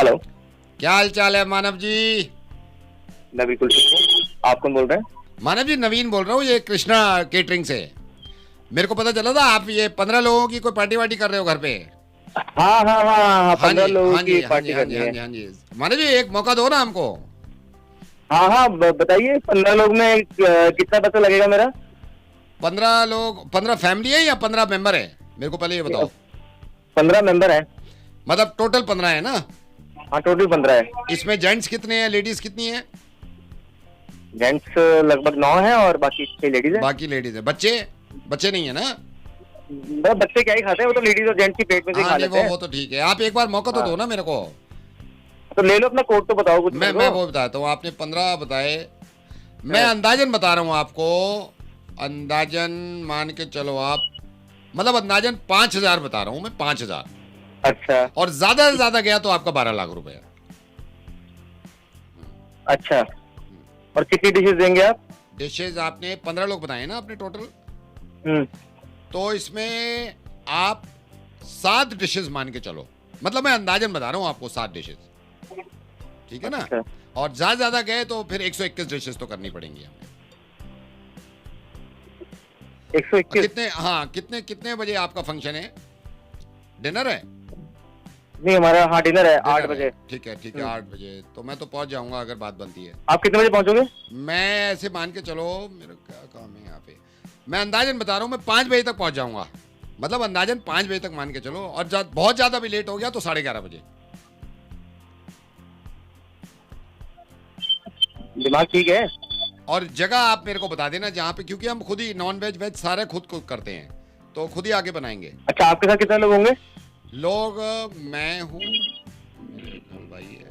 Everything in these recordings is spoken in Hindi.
हेलो। क्या हाल चाल है मानव जी? मैं बिल्कुल ठीक हूँ। आप कौन बोल रहे हैं? मानव जी नवीन बोल रहा हूँ, ये कृष्णा केटरिंग से। मेरे को पता चला था आप ये 15 लोगों की कोई पार्टी वार्टी कर रहे हो घर पे। हाँ हाँ हाँ हाँ, हाँ 15 जी लोगों हाँ जी की हाँ जी पार्टी हाँ जी करनी हाँ है। जी हाँ जी। मानव जी एक मौका दो ना हमको। हाँ हाँ, बताइए 15 लोग में कितना पैसा लगेगा मेरा? 15 लोग, 15 फैमिली है या 15 मेंबर है? मेरे को पहले ये बताओ। 15 मेंबर है। मतलब टोटल 15 है ना? हाँ, टोटल 15 है। इसमें जेंट्स कितने हैं, लेडीज कितनी है? जेंट्स लगभग 9 है और बाकी 6 लेडीज है। बाकी लेडीज है। बच्चे? बच्चे नहीं है ना? बस बच्चे क्या ही खाते हैं, वो तो लेडीज और जेंट्स की पेट में से ही हाँ खा नहीं, लेते हैं। वो तो ठीक है। आप एक बार मौका तो हाँ, दो ना मेरे को। तो ले लो अपना कोड तो बताओ कुछ मेरे मैं को। वो बताता हूँ। आपने 15 बताए, मैं हाँ, अंदाजन बता रहा हूँ आपको। अंदाजन मान के चलो आप, मतलब अंदाजन 5,000 बता रहा हूँ मैं, 5,000। अच्छा और ज्यादा से ज्यादा गया तो आपका 12 लाख रुपए। अच्छा। और कितनी डिशेस देंगे आप? डिशेज आपने 15 लोग बताए ना आपने टोटल, हम्म। तो इसमें आप 7 डिशेज मान के चलो। मतलब मैं अंदाजन बता रहा हूँ आपको, 7 डिशेज, ठीक है ना? अच्छा, और ज्यादा ज्यादा गए तो फिर 121 डिशेज तो करनी पड़ेंगी हमें। 121? कितने, हाँ कितने कितने बजे आपका फंक्शन है? डिनर है? नहीं, हमारा हाँ डिनर है 8 डिनर है, बजे। ठीक है 8 बजे तो मैं तो पहुंच जाऊंगा अगर बात बनती है। आप कितने बजे पहुंचोगे? मैं ऐसे मान के चलो, मेरा क्या काम है यहाँ पे, मैं अंदाजन बता रहा हूँ, मैं 5 बजे तक पहुंच जाऊंगा। मतलब अंदाजन 5 बजे तक मान के चलो, और बहुत ज्यादा भी लेट हो गया तो 11:30 बजे। दिमाग ठीक है? और जगह आप मेरे को बता देना जहाँ पे, क्योंकि हम खुद ही नॉन वेज वेज सारे खुद कुक करते हैं, तो खुद ही आके बनाएंगे। अच्छा, आपके साथ कितने लोग होंगे? लोग, मैं हूँ, मेरे घर भाई है।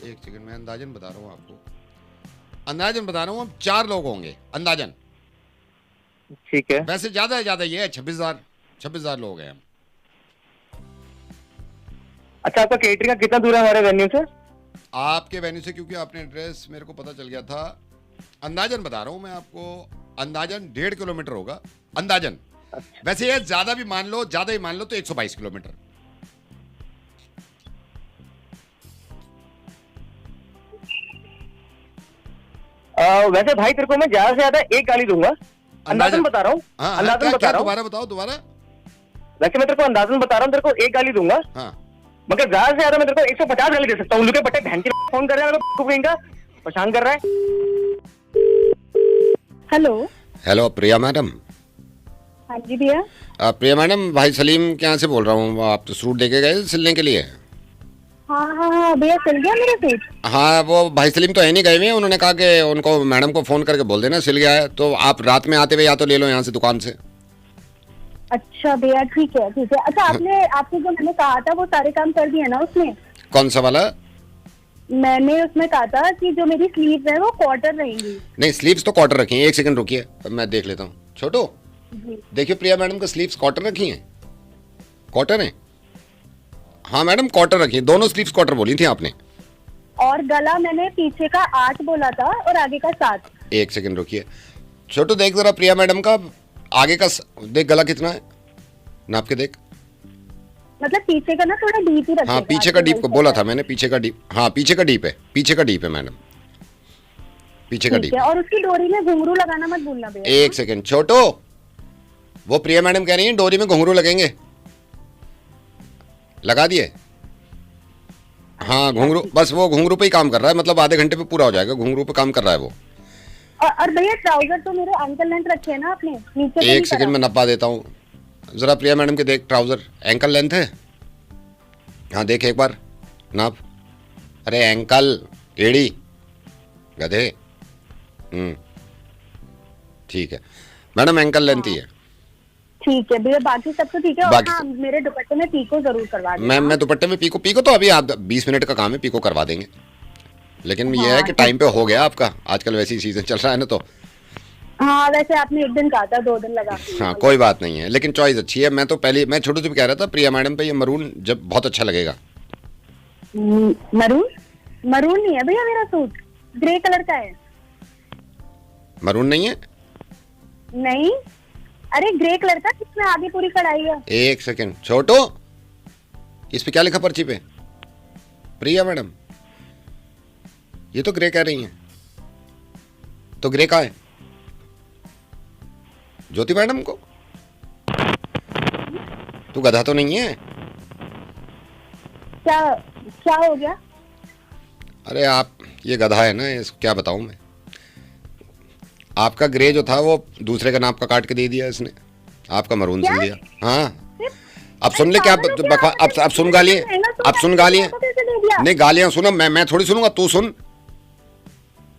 एक सेकंड, मैं अंदाजन बता रहा हूँ आपको, अंदाजन बता रहा हूँ, हम 4 लोग होंगे अंदाजन। ठीक है। वैसे ज्यादा है, ज्यादा ये है, 26,000 लोग हैं हम। अच्छा, आपका केटरिंग का कितना दूर है हमारे वेन्यू से? आपके वेन्यू से, क्योंकि आपने एड्रेस मेरे को पता चल गया था, अंदाजन बता रहा हूँ मैं आपको, अंदाजन 1.5 किलोमीटर होगा अंदाजन। अच्छा। वैसे ये ज्यादा भी मान लो, ज्यादा ही मान लो तो 122 किलोमीटर। वैसे भाई तेरे को मैं ज्यादा से ज्यादा एक गाली दूंगा। अंदाजन बता रहा हूँ। हाँ, अंदाजन बता क्या रहा हूँ। दोबारा बताओ दोबारा। वैसे मैं तेरे को अंदाजन बता रहा हूँ, तेरे को एक गाली दूंगा। हाँ, मगर ज्यादा से ज्यादा मैं तेरे को 150 गाली दे सकता हूँ। लुके पट्टे बहन की फोन कर रहा है, मेरे को परेशान कर रहा है। हेलो। हेलो प्रिया मैडम। हाँ जी भैया। प्रिया मैडम, भाई सलीम के यहाँ से बोल रहा हूँ। आप तो सूट देके गए सिलने के लिए। हाँ हाँ हाँ भैया, सिल गया मेरा सूट। हाँ, वो भाई सलीम तो है नहीं, गए हुए हैं। उन्होंने कहा कि उनको मैडम को फोन करके बोल देना सिल गया है, तो आप रात में आते हुए या तो ले लो यहाँ से दुकान से। अच्छा भैया, ठीक है ठीक है। अच्छा, आपको जो मैंने कहा था वो सारे काम कर दिए ना उसमें? कौन सा वाला? मैंने उसमें कहा था कि जो मेरी स्लीव्स है वो क्वार्टर रहेंगी। नहीं, स्लीव्स तो क्वार्टर रखी हैं। एक सेकंड रुकिए, मैं देख लेता हूँ। छोटू जी। देखिए, प्रिया मैडम का स्लीव्स क्वार्टर रखी हैं। क्वार्टर है? हाँ मैडम, क्वार्टर रखी हैं। दोनों स्लीव्स क्वार्टर बोली थी आपने। और गला मैंने पीछे का 8 बोला था और आगे का 7। एक सेकंड रुकिए, छोटू देख जरा प्रिया मैडम का आगे का देख, गला कितना है, नाप के देख। मतलब पीछे का ना थोड़ा डीप ही रखिएगा। हाँ, पीछे का डीप को बोला था मैंने, पीछे का डीप। हाँ, पीछे का डीप है, पीछे का डीप है मैडम, पीछे का ठीक डीप। है। और उसकी डोरी में घुंघरू लगाना मत भूलना भैया। एक सेकंड छोटू, वो प्रिया मैडम कह रही हैं डोरी में घुंघरू लगेंगे। लगा दिए? हाँ, घुंघरू, बस वो घुंघरू पे ही काम कर रहा है। मतलब आधे घंटे पे पूरा हो जाएगा, घुंघरू पे काम कर रहा है वो। और भैया ट्राउजर तो मेरे एंकल लेंथ रखे हैं ना आपने, नीचे से एक नहीं सेकंड में नपा देता हूँ जरा। प्रिया मैडम के देख, ट्राउजर एंकल लेंथ है? हाँ देख एक बार नाप। अरे एंकल, एड़ी, गधे। ठीक है मैडम, एंकल लेंथ ही है। ठीक है भैया, बाकी सब तो ठीक है। और बाकी हाँ, मेरे दुपट्टे में पीको जरूर करवा देना। मैं दुपट्टे में पीको तो अभी आप 20 मिनट का काम है, पीको करवा देंगे। लेकिन ये है कि टाइम पे हो गया आपका, आजकल वैसी सीजन चल रहा है ना, तो हाँ वैसे आपने एक दिन कहा था, 2 दिन लगा। हाँ कोई बात नहीं है, लेकिन चॉइस अच्छी है। मैं तो पहले, मैं छोटू से भी कह रहा था प्रिया मैडम पे ये मरून जब बहुत अच्छा लगेगा। मरून? मरून नहीं है भैया मेरा सूट, ग्रे कलर का है। मरून नहीं है? नहीं, अरे ग्रे कलर का जिसमें आगे पूरी कढ़ाई है। एक सेकंड छोटू, इस पे क्या लिखा पर्ची पे? प्रिया मैडम, ये तो ग्रे कह रही हैं, तो ग्रे कहाँ है? ज्योति मैडम को? तू गधा तो नहीं है? क्या क्या हो गया? अरे आप ये गधा है ना, इसको क्या बताऊं मैं। आपका ग्रे जो था वो दूसरे का नाप का काट के दे दिया इसने, आपका मरून सिल दिया। हाँ, अब सुन ले क्या अब सुन गालियां, अब सुन गालियां। नहीं गालियां सुनो, मैं थोड़ी सुनूंगा, तू सुन।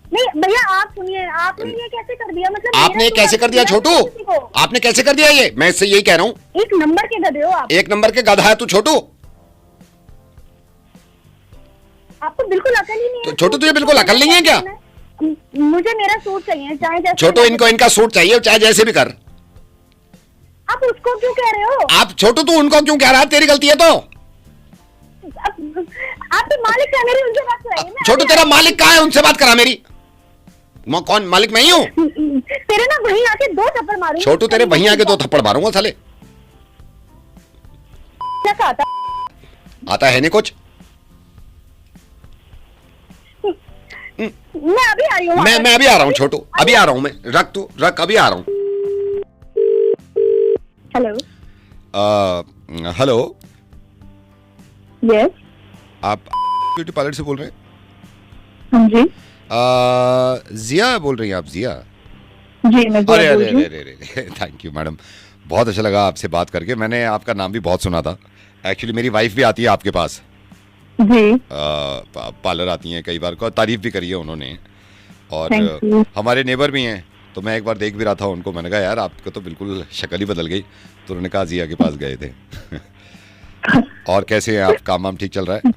नहीं भैया आप सुनिए, आपने ये कैसे कर दिया? मतलब आपने कैसे कर दिया छोटू? आपने कैसे कर दिया ये? मैं इससे यही कह रहा हूँ। एक नंबर के गधे हो आप। एक नंबर के गधा है तू छोटू। आपको बिल्कुल अकल ही नहीं है। तो छोटू तुझे बिल्कुल अकल नहीं है क्या? मुझे मेरा सूट चाहिए, चाहे जैसे। छोटू इनको इनका सूट चाहिए, चाहे जैसे भी कर। आप उसको क्यों कह रहे हो? आप छोटू तू उनको क्यों कह रहा है? तेरी गलती है तो। आप तो मालिक है मेरी, उनसे बात कराइए। छोटू तेरा मालिक कहाँ है? उनसे बात करा मेरी। कौन मालिक? मैं ही हूँ। तेरे ना वहीं आके 2 थप्पड़ मारूंगा। छोटू तेरे वहीं आके 2 थप्पड़ मारूंगा साले। क्या आता? आता है नहीं कुछ। मैं अभी आ रही हूँ। मैं अभी आ रहा हूँ छोटू, अभी आ रहा हूँ मैं। रख तू रख, अभी आ रहा हूँ। हेलो। हेलो, यस, आप ब्यूटी पार्लर से बोल रहे हैं? हाँ जी। जिया बोल रही हैं आप? जिया जी मैं अरे अरे अरे अरे थैंक यू मैडम, बहुत अच्छा लगा आपसे बात करके। मैंने आपका नाम भी बहुत सुना था। एक्चुअली मेरी वाइफ भी आती है आपके पास जी। पार्लर आती हैं कई बार को, तारीफ भी करी है उन्होंने, और Thank you. हमारे नेबर भी हैं। तो मैं एक बार देख भी रहा था उनको, मैंने कहा यार आपका तो बिल्कुल शक्ल ही बदल गई। तो उन्होंने कहा जिया के पास गए थे। और कैसे हैं आप? काम वाम ठीक चल रहा है?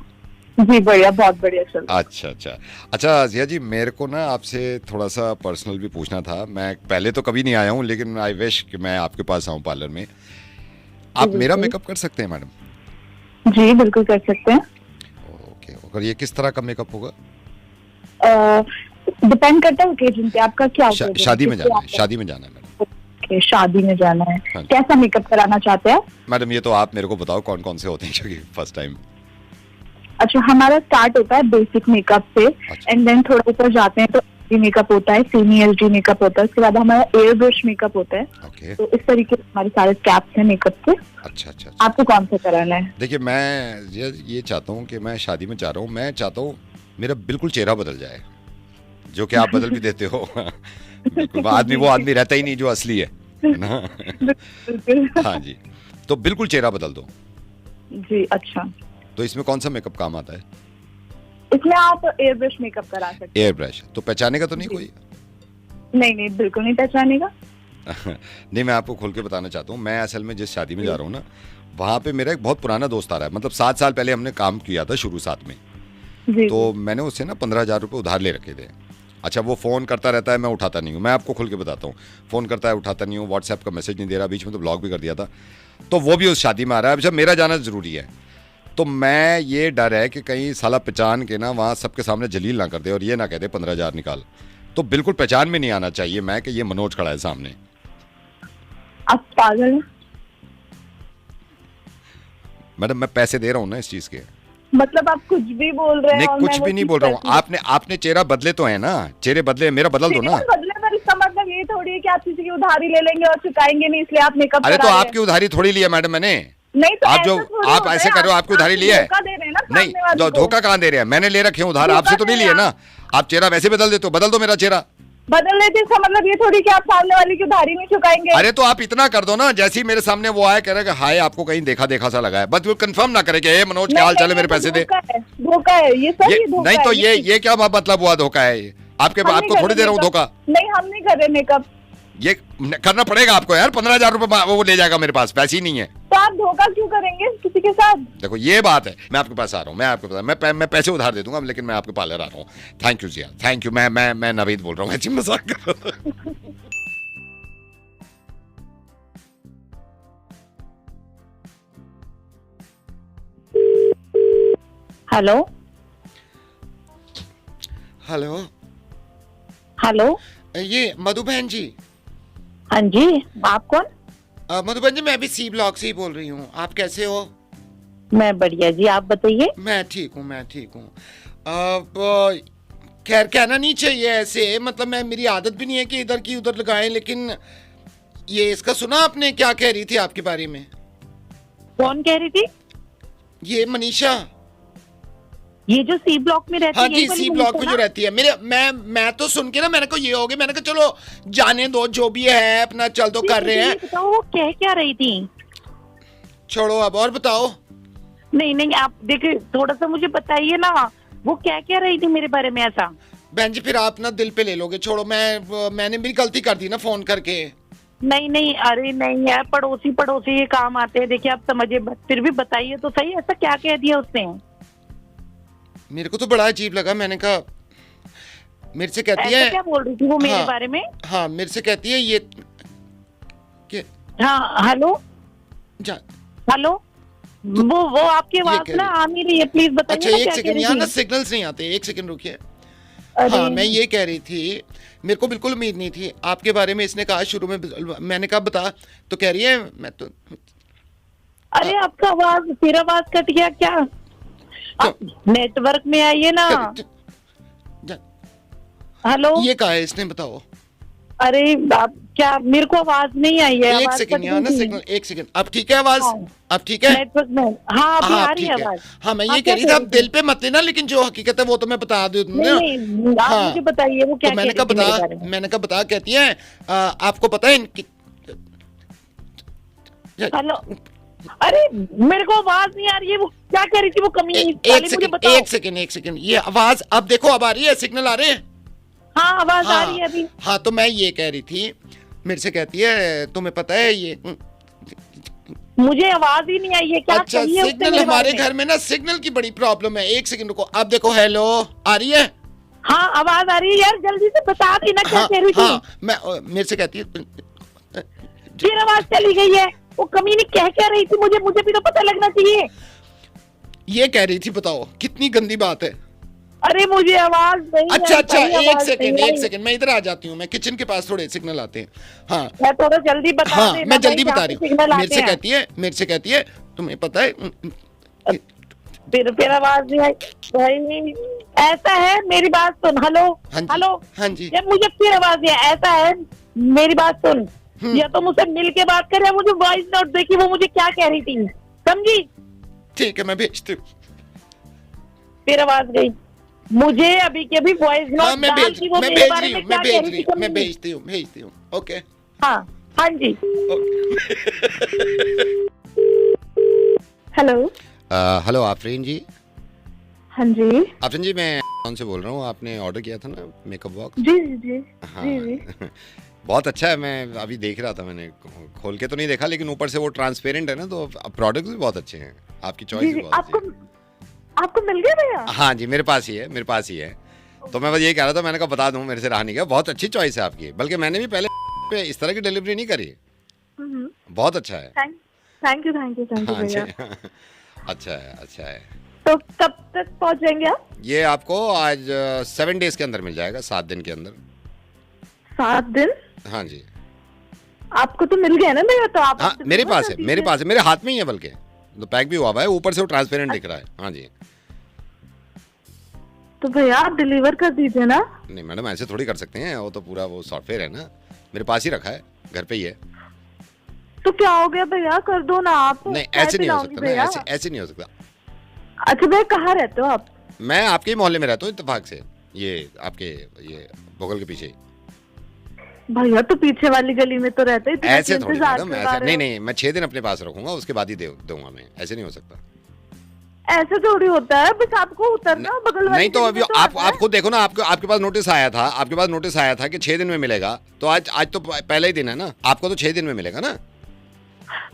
जी बढ़िया, बहुत बढ़िया चल रहा है। अच्छा अच्छा अच्छा जिया जी, मेरे को ना आपसे थोड़ा सा पर्सनल भी पूछना था। मैं पहले तो कभी नहीं आया हूँ, लेकिन आई विश कि मैं आपके पास आऊँ पार्लर में। आप मेरा मेकअप कर सकते हैं मैडम? जी बिल्कुल कर सकते हैं। ओके, और ये किस तरह का मेकअप होगा? डिपेंड करता है ओकेजन पे, आपका क्या occasion है? शादी में जाना है, शादी में जाना है मैडम। ओके, शादी में जाना है। हाँ जी। कैसा मेकअप कराना चाहते हैं? मैडम ये तो आप मेरे को बताओ कौन कौन से होते हैं, क्योंकि फर्स्ट टाइम। अच्छा, हमारा स्टार्ट होता है बेसिक मेकअप से, अच्छा। एंड देन थोड़ा ऊपर जाते हैं तो मेकअप होता है, सेमी एचडी मेकअप होता है, उसके बाद हमारा एयर ब्रश मेकअप होता है। ओके, तो इस तरीके से हमारे सारे स्टेप्स हैं मेकअप के। अच्छा अच्छा। आपको कौन सा कराना है? देखिए मैं ये चाहता हूँ कि मैं शादी में जा रहा हूँ, मैं चाहता हूँ मेरा बिल्कुल चेहरा बदल जाए, जो कि आप बदल भी देते हो। बिल्कुल, वो आदमी रहता ही नहीं जो असली है ना। बिल्कुल। हाँ जी, तो बिल्कुल चेहरा बदल दो। जी अच्छा, तो इसमें कौन सा मेकअप काम आता है? इसमें आप एयर ब्रश मेकअप करा सकते एयर ब्रश। तो पहचाने का तो नहीं कोई? हैं। नहीं नहीं, बिल्कुल नहीं पहचानेगा। नहीं, मैं आपको खोल के बताना चाहता हूँ। मैं असल में जिस शादी में जा रहा हूँ ना, वहाँ पे मेरा एक बहुत पुराना दोस्त आ रहा है। मतलब 7 साल पहले हमने काम किया था शुरू साथ में। जी। तो मैंने उससे ना 15,000 रुपये उधार ले रखे थे। अच्छा, वो फ़ोन करता रहता है, मैं उठाता नहीं हूँ। मैं आपको खुल के बताता हूँ, फ़ोन करता है उठाता नहीं हूँ, व्हाट्सएप का मैसेज नहीं दे रहा, बीच में तो ब्लॉक भी कर दिया था। तो वो भी उस शादी में आ रहा है। अच्छा, मेरा जाना ज़रूरी है, तो मैं ये डर है कि कहीं साला पहचान के ना वहाँ सबके सामने जलील ना कर दे और ये ना कह दे 15,000 निकाल। तो बिल्कुल पहचान में नहीं आना चाहिए मैं कि ये मनोज खड़ा है सामने। आप पागल हैं? मैडम मैं पैसे दे रहा हूँ ना इस चीज़ के। मतलब आप कुछ भी बोल रहे हैं? नहीं, और कुछ मैं वो भी नहीं चीज़ बोल रहा हूँ। करती हूँ। आपने चेहरा बदले तो है ना, चेहरे बदले, मेरा बदल दो ना। चेहरा बदले पर इसका मतलब ये थोड़ी है कि आप किसी की उधारी ले लेंगे और चुकाएंगे नहीं, इसलिए आप मेकअप अरे तो करा रहे हैं। आपकी उधारी थोड़ी लिया मैडम मैंने। नहीं तो आप जो ऐसा थोड़ी आप होता ऐसे है, कर रहे हो, आपकी उधारी ली है? धोखा दे रहे हैं ना नहीं, सामने वाले को। धोखा कहाँ दे रहे हैं? मैंने ले रखे हैं उधार, धोखा आपसे तो दे नहीं लिए रहे ना। आप चेहरा वैसे बदल देते हो, बदल दो मेरा चेहरा। बदल लेते, इसका मतलब ये थोड़ी कि आप सामने वाले की उधारी नहीं चुकाएंगे। अरे तो आप इतना कर दो ना, जैसे ही मेरे सामने वो आया कह रहा है कि हाय आपको कहीं देखा देखा सा लगा है, बस वो कंफर्म ना करे कि ए मनोज क्या हाल चाल है, मेरे पैसे दे। धोखा है ये सर, ये धोखा नहीं तो है। ये क्या मतलब हुआ धोखा है? आपके हम नहीं आपको कर थोड़ी रहे दे रहा हूँ मेकअप। धोखा। नहीं, हम नहीं कर रहे मेकअप। ये करना पड़ेगा आपको यार, 15,000 रुपये वो ले जाएगा, मेरे पास पैसे ही नहीं है। तो आप धोखा क्यों करेंगे किसी के साथ? देखो ये बात है, मैं आपके पास आ रहा हूँ, मैं पैसे उधार दे दूंगा, लेकिन मैं आपके पार्लर आ रहा हूँ। Thank you Jiya, thank you. मैं नवीद बोल रहा हूँ, मैं मजाक कर रहा था। Hello hello hello. ये मधु बहन जी? हाँ जी, आप कौन? मधु बहन जी, मैं अभी सी ब्लॉक से ही बोल रही हूँ। आप कैसे हो? मैं बढ़िया जी, आप बताइए। मैं ठीक हूँ, मैं ठीक हूँ। अब खैर कहना नहीं चाहिए ऐसे, मतलब मैं, मेरी आदत भी नहीं है कि इधर की उधर लगाएं, लेकिन ये इसका सुना आपने क्या कह रही थी आपके बारे में? कौन कह रही थी? ये मनीषा। ये जो सी ब्लॉक में रहती हाँ है, जी, यही वाली सी ब्लॉक में मनीषा जो ना? रहती है। मेरे मैं तो सुन के ना, मैंने कहा ये हो गया, मैंने कहा चलो जाने दो, जो भी है अपना चल तो कर रहे मुझे हैं। ये बताओ वो कह क्या रही थी? छोड़ो अब, और बताओ। नहीं नहीं, आप देखिए थोड़ा सा मुझे बताइए ना, वो क्या रही थी मेरे बारे में ऐसा? बहन जी फिर आप ना दिल पे ले लोगे, छोड़ो। मैंने मेरी गलती कर दी ना फोन करके। नहीं नहीं, अरे नहीं यार, पड़ोसी पड़ोसी ये काम आते हैं, देखिए आप समझिए, फिर भी बताइए तो सही, ऐसा क्या कह दिया उसने? मेरे को तो बड़ा अजीब लगा। मैंने कहा, मेरे से कहती ऐसा है, क्या बोल रही थी वो मेरे हाँ, बारे में? हाँ मेरे से कहती है ये कि हाँ हेलो जा, हेलो, वो आपकी आवाज कह ना रही- आ नहीं रही है, प्लीज बताइए अच्छा ना एक क्या कह सेकंड, रही यहाँ ना थी? सिग्नल्स नहीं आते, एक सेकंड रुकिए। अरे, हाँ मैं ये कह रही थी, मेरे को बिल्कुल उम्मीद नहीं थी आपके बारे में। इसने कहा शुरू में, मैंने कहा बता, तो कह रही है मैं तो। अरे आपका आवाज, फिर आवाज कट गया क्या? आप नेटवर्क में आइए ना। जा- हेलो, ये कहा है इसने, बताओ। अरे आप क्या, मेरे को आवाज नहीं आई है, एक आवाज सेकंड कट यहाँ ना गई थी। सिग्नल, एक सेकंड। अब ठीक है आवाज? हाँ। अब ठीक है? नेटवर्क में, हाँ अभी हाँ आ अब रही ठीक है है। आवाज। हाँ मैं ये हाँ, कह रही थी, क्या आप दिल पे मत लेना, लेकिन जो हकीकत है वो तो मैं बता दूं ना। नहीं, आप हाँ। मुझे बताइए वो क्या तो कह मैंने रही कहा थी मेरे बता, बारे में? मैंने कहा बता, कहती है आपको पता है इनकी। हेलो, अरे मेरे को आवाज नहीं आ रही है, वो क्या कह रही थी वो कमी? एक सेकंड, एक सेकंड, एक सेकंड। ये आवाज अब देखो, अब आ रही है, सिग्नल आ रहे हैं। हाँ आवाज आ हाँ, रही है अभी। हाँ तो मैं ये कह रही थी, मेरे से कहती है तुम्हें पता है ये। मुझे आवाज ही नहीं आई है, क्या अच्छा चाहिए उससे सिग्नल, मेरे बारे हमारे में? घर में ना सिग्नल की बड़ी प्रॉब्लम है। एक सेकंड रुको, अब देखो, हेलो आ रही है? हाँ आवाज आ रही है यार, जल्दी से बता दी ना क्या हाँ, कह रही थी। हाँ मैं, मेरे से कहती है फिर आवाज चली गई है, वो कमीनी क्या रही थी? मुझे भी तो पता लगना चाहिए। ये कह रही थी, बताओ कितनी गंदी बात है। अरे मुझे आवाज नहीं अच्छा आई, अच्छा, सही एक आवाज सेकंड, नहीं एक आई। सेकंड, मैं इधर आ जाती हूँ। मैं किचन के पास थोड़े सिग्नल आते हैं। हाँ मैं थोड़ा जल्दी बता हाँ देना मैं जल्दी भाई, बता जहाँ रही से सिग्नल हूँ। आते हैं। मेरे से कहती है तुम्हें पता है। फिर आवाज नहीं आई भाई, ऐसा है मेरी बात सुन। हेलो हाँ जी, हेलो, हाँ जी। जब मुझे फिर आवाज नहीं आई, ऐसा है मेरी बात सुन, या तो मुझसे मिल के बात कर, या मुझे वॉइस नोट देखी वो मुझे क्या कह रही थी, समझी? ठीक है मैं भेजती हूँ। फिर आवाज गई। मुझे अभी के अभी वॉइस हाँ नोट मैं डाल भेज दी, वो मैं मेरे भेज बारे रही में हूँ, क्या मैं कह भेज रही रही थी हूँ, मैं कमीनी। भेजती हूँ। ओके। हाँ हाँ जी। हेलो। हेलो आफरीन जी। हाँ जी आफरीन जी मैं कौन से बोल रहा हूँ, आपने ऑर्डर किया था ना मेकअप बॉक्स? जी जी जी हाँ जी जी। बहुत अच्छा है। मैं अभी देख रहा था, मैंने खोल के तो नहीं देखा, लेकिन ऊपर से वो ट्रांसपेरेंट है ना, तो प्रोडक्ट्स भी बहुत अच्छे हैं। आपकी जी चॉइस भी जी, बहुत अच्छी है। आपको मिल गया भैया? हाँ जी, मेरे पास ही है, मेरे पास ही है। तो मैं बस ये कह रहा था, मैंने कहा बता दूं, मेरे से रहा नहीं गया। बहुत अच्छी चॉइस है आपकी, बल्कि मैंने भी पहले पे इस तरह की डिलीवरी नहीं करी। बहुत अच्छा है। थैंक यू हाँ जी, भैया। अच्छा है, अच्छा है। तो कब तक पहुंच जाएंगे आप? ये आपको आज 7 डेज के अंदर मिल जाएगा, 7 दिन के अंदर। 7 दिन? हाँ जी। आपको तो मिल गया ना भैया, तो आप हाँ मेरे पास है, मेरे पास है, मेरे हाथ में ही है, बल्कि तो पैक भी हुआ हुआ है, ऊपर से वो ट्रांसपेरेंट दिख रहा है। हाँ जी। तो भैया आप डिलीवर कर दीजिए ना। नहीं मैडम, ऐसे थोड़ी कर सकते हैं, वो तो पूरा वो सॉफ्टवेयर है ना, मेरे पास ही रखा है, घर पे ही है। तो क्या हो गया भैया, कर दो ना आप। नहीं चाय ऐसे नहीं हो पिलाऊंगी सकता ना, भैया। ऐसे नहीं हो सकता। अच्छा भैया कहाँ रहते हो आप? मैं आपके ही मोहल्ले में रहता हूँ इत्तेफाक से, ये आपके ये भोगल के पीछे। भैया तो पीछे वाली गली में तो रहते हैं, ऐसे थोड़ी मैडम, ऐसे नहीं नहीं, मैं 6 दिन अपने पास रखूंगा, उसके बाद ही दूंगा मैं, ऐसे नहीं हो सकता। ऐसे थोड़ी होता है, बस आपको उतरना बगल वाली नहीं तो गली अभी में तो आप आता है। खुद देखो ना, आपके पास नोटिस आया था, आपके पास नोटिस आया था कि 6 दिन में मिलेगा, तो आज तो पहला ही दिन है ना, आपको तो 6 दिन में मिलेगा ना।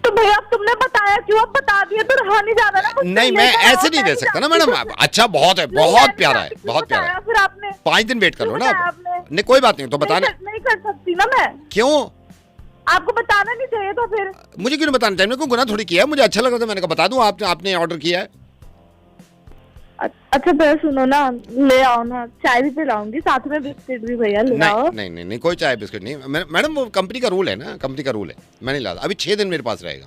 तो भैया अब तुमने बताया क्यों? अब बता दिया तो रहा नहीं जा रहा ना मुझसे, नहीं मैं लेकर आओ, ऐसे नहीं मैं दे सकता ना जानती मैडम। तो- अच्छा बहुत है, नहीं, बहुत मैं प्यारा है, जानती, बहुत प्यारा बताया है। फिर आपने। 5 दिन वेट कर लो क्यों ना बताया आप। आपने? नहीं कोई बात नहीं, तो बताना नहीं कर सकती ना मैं। क्यों? आपको बताना नहीं चाहिए तो फिर? मुझे क्यों नहीं बताना चाहिए? मैंने कोई गुनाह थोड़ी किया है, मुझे अच्छा लग रहा था, मैंने कहा बता दूं, आपने ऑर्डर किया है। अच्छा भैया सुनो ना, ले आओ ना, चाय भी पिलाऊंगी, साथ में बिस्किट भी भैया ले आओ। नहीं कोई चाय बिस्किट नहीं मैडम, वो कंपनी का रूल है ना, कंपनी का रूल है, मैं नहीं लाता। अभी 6 दिन मेरे पास रहेगा।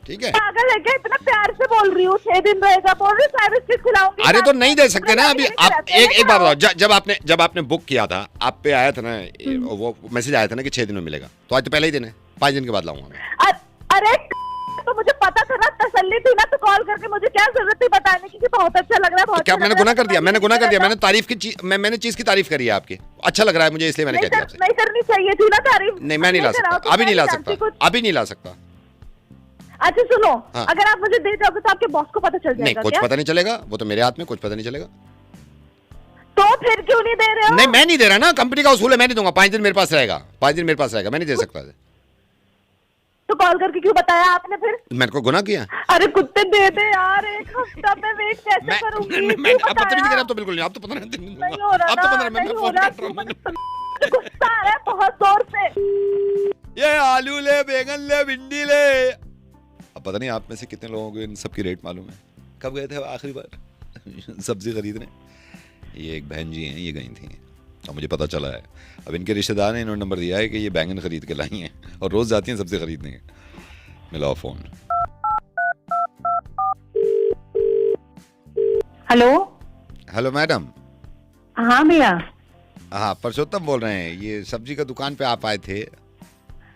ठीक है। पागल है क्या? इतना प्यार से बोल रही हूँ, 6 दिन रहेगा बोल रही हूँ, 5 बिस्किट खिलाऊंगी। अरे तो नहीं दे सकते ना अभी आप। एक बात बताओ, जब आपने बुक किया था, आप पे आया था ना वो मैसेज आया था ना कि 6 दिन में मिलेगा, तो आज तो पहले ही दिन है, 5 दिन के बाद लाऊंगा मैं। अरे तो मुझे पता था ना, तसल्ली थी ना, तो कॉल करके मुझे क्या जरूरत थी बताने की कि बहुत अच्छा लग रहा है, बहुत क्या अच्छा मैंने लग रहा गुनाह है? कर दिया? मैंने गुनाह कर दिया? मैंने तारीफ की चीज, मैंने चीज की तारीफ करी है आपकी, अच्छा लग रहा है मुझे, इसलिए मैंने कह दिया आपसे। नहीं करनी चाहिए थी ना तारीफ। नहीं मैं नहीं ला सकता, अभी नहीं ला सकता, अभी नहीं ला सकता। अच्छा सुनो, हाँ। अगर आप मुझे दे जाओगे तो आपके बॉस को पता चल नहीं जाएगा कुछ क्या? पता नहीं चलेगा, वो तो मेरे हाथ में, कुछ पता नहीं चलेगा। तो फिर क्यों नहीं दे रहे हो? नहीं मैं नहीं दे रहा ना, कंपनी का उसूल है, मैं नहीं दूंगा। 5 दिन मेरे पास रहेगा, 5 दिन मेरे पास रहेगा, मैं नहीं दे सकता। तो कॉल करके क्यों बताया आपने फिर? मैंने को गुनाह किया? अरे कुत्ते दे दे यार, 1 हफ्ता में वेट कैसे करूंगी? मैं क्यों अब बदतमीजी बताया? कर, तो बिल्कुल नहीं, अब तो 15 दिन नहीं नहीं दूंगा, हो रहा अब तो ना, 15 मैं नहीं हो फोन रहा, काट रहा हूं। मुझे गुस्सा आ रहा है बहुत जोर से। ये आलू ले, बैंगन ले, भिंडी ले। अब पता नहीं आप में से कितने लोगों को इन सब की रेट मालूम है। कब गए थे आखिरी बार सब्जी खरीदने? ये एक बहन जी हैं, ये गई थी और मुझे पता चला है, अब इनके रिश्तेदार ने इन्होंने नंबर दिया है कि ये बैंगन खरीद के लाई हैं और रोज जाती हैं सब्जी खरीदने। मिलाओ फोन। हेलो। Hello madam. हाँ भैया। हाँ परसोत्तम बोल रहे हैं, ये सब्जी का दुकान पे आप आए थे।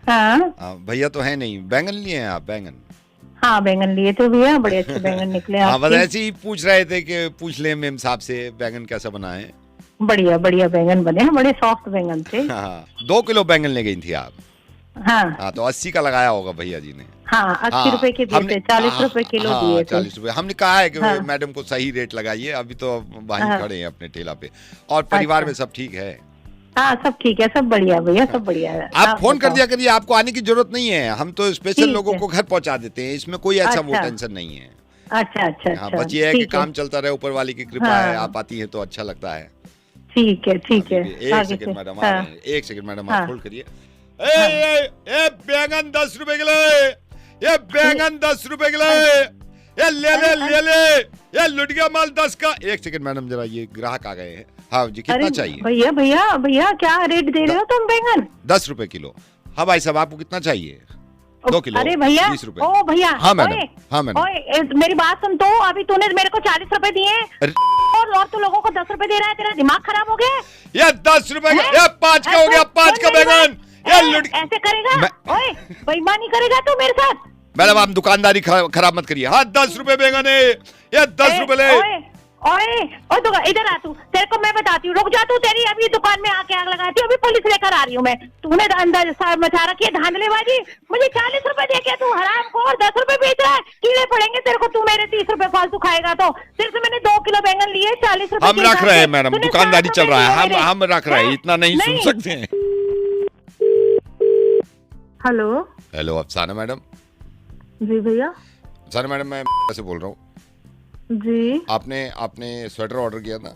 हाँ भैया तो है नहीं, बैंगन लिए हैं आप? बैंगन? हाँ बैंगन लिए थे भैया, बड़े अच्छे बैंगन निकले हाँ बस आपके। ऐसे ही पूछ रहे थे कि पूछ ले मेम साहब से बैंगन कैसा बना है। बढ़िया बढ़िया बैंगन बने हैं, बड़े सॉफ्ट बैंगन थे। हाँ 2 किलो बैंगन ले गई थी आप? हाँ हाँ तो 80 का लगाया होगा भैया जी ने। हाँ 80 रुपए के दिए थे, 40 रुपए किलो दिए थे। 40 रुपए हमने कहा है कि हाँ। मैडम को सही रेट लगाइए, अभी तो वहीं हाँ। खड़े हैं अपने ठेला पे। और परिवार अच्छा। में सब ठीक है? हाँ सब ठीक है, सब बढ़िया भैया, सब बढ़िया है। आप फोन कर बताओ। दिया करिए, आपको आने की जरूरत नहीं है, हम तो स्पेशल ठीक लोगों है। को घर पहुंचा देते हैं, इसमें कोई ऐसा वो अच्छा। टेंशन नहीं है। अच्छा अच्छा हाँ अच्छा बस ये है कि ठीक है। काम चलता रहे, ऊपर वाली की कृपा हाँ। है, आप आती हैं तो अच्छा लगता है। ठीक है ठीक है। एक आगे सेकंड से। मैडम आ हाँ। रहे हैं, एक सेकंड मैडम आप हाँ। होल्ड करिए। ए बैंगन 10 रुपए किलो है, ये बैंगन 10 रुपए किलो है, ये ले ये लुट गया माल 10 का। एक सेकंड मैडम जरा, ये ग्राहक आ गए हैं। हाँ जी कितना अरे चाहिए? भैया भैया भैया क्या रेट दे रहे हो तुम बैंगन? 10 रुपए किलो। हाँ भाई साहब आपको कितना चाहिए? 2 किलो। अरे भैया 20 रुपए। ओ भैया। हाँ मैडम, ओए, हाँ मैडम। ओए मेरी बात सुन, तो अभी तूने मेरे को 40 रुपए दिए और तू लोगों को 10 रुपए दे रहा है, तेरा दिमाग खराब हो गया? ये 10 रुपए का, हैं? ये 5 का हो गया, 5 का बैंगन। ये लुट ऐसे करेगा? मैं- ओए बेईमानी करेगा तू मेरे साथ? मैडम आप दुकानदारी खराब मत करिए। हाँ 10 रुपए बैंगन है, ये 10 रुपए ले। ओए ओए ओए तो इधर आ तू, तेरे को मैं बताती हूँ, रुक जा तू, तेरी अभी दुकान में आके आग लगाती हूँ, अभी पुलिस लेकर आ रही हूँ मैं। तूने अंदर मचा रखी है धांधलेबाजी। मुझे 40 रुपए दे के तू हराम को 10 रुपए बेच रहा है, कीड़े पड़ेंगे तेरे को, तू मेरे 30 रुपए फालतू खाएगा तो। सिर्फ मैंने 2 किलो बैंगन लिए 40 रुपए। हम रख रहे हैं मैडम, दुकानदारी चल रहा है, हम रख रहे हैं, इतना नहीं सुन सकते हैं। हेलो। हेलो अफसाना मैडम। जी भैया। अफसाना मैडम मैं से बोल रहा हूँ। जी आपने स्वेटर ऑर्डर किया था?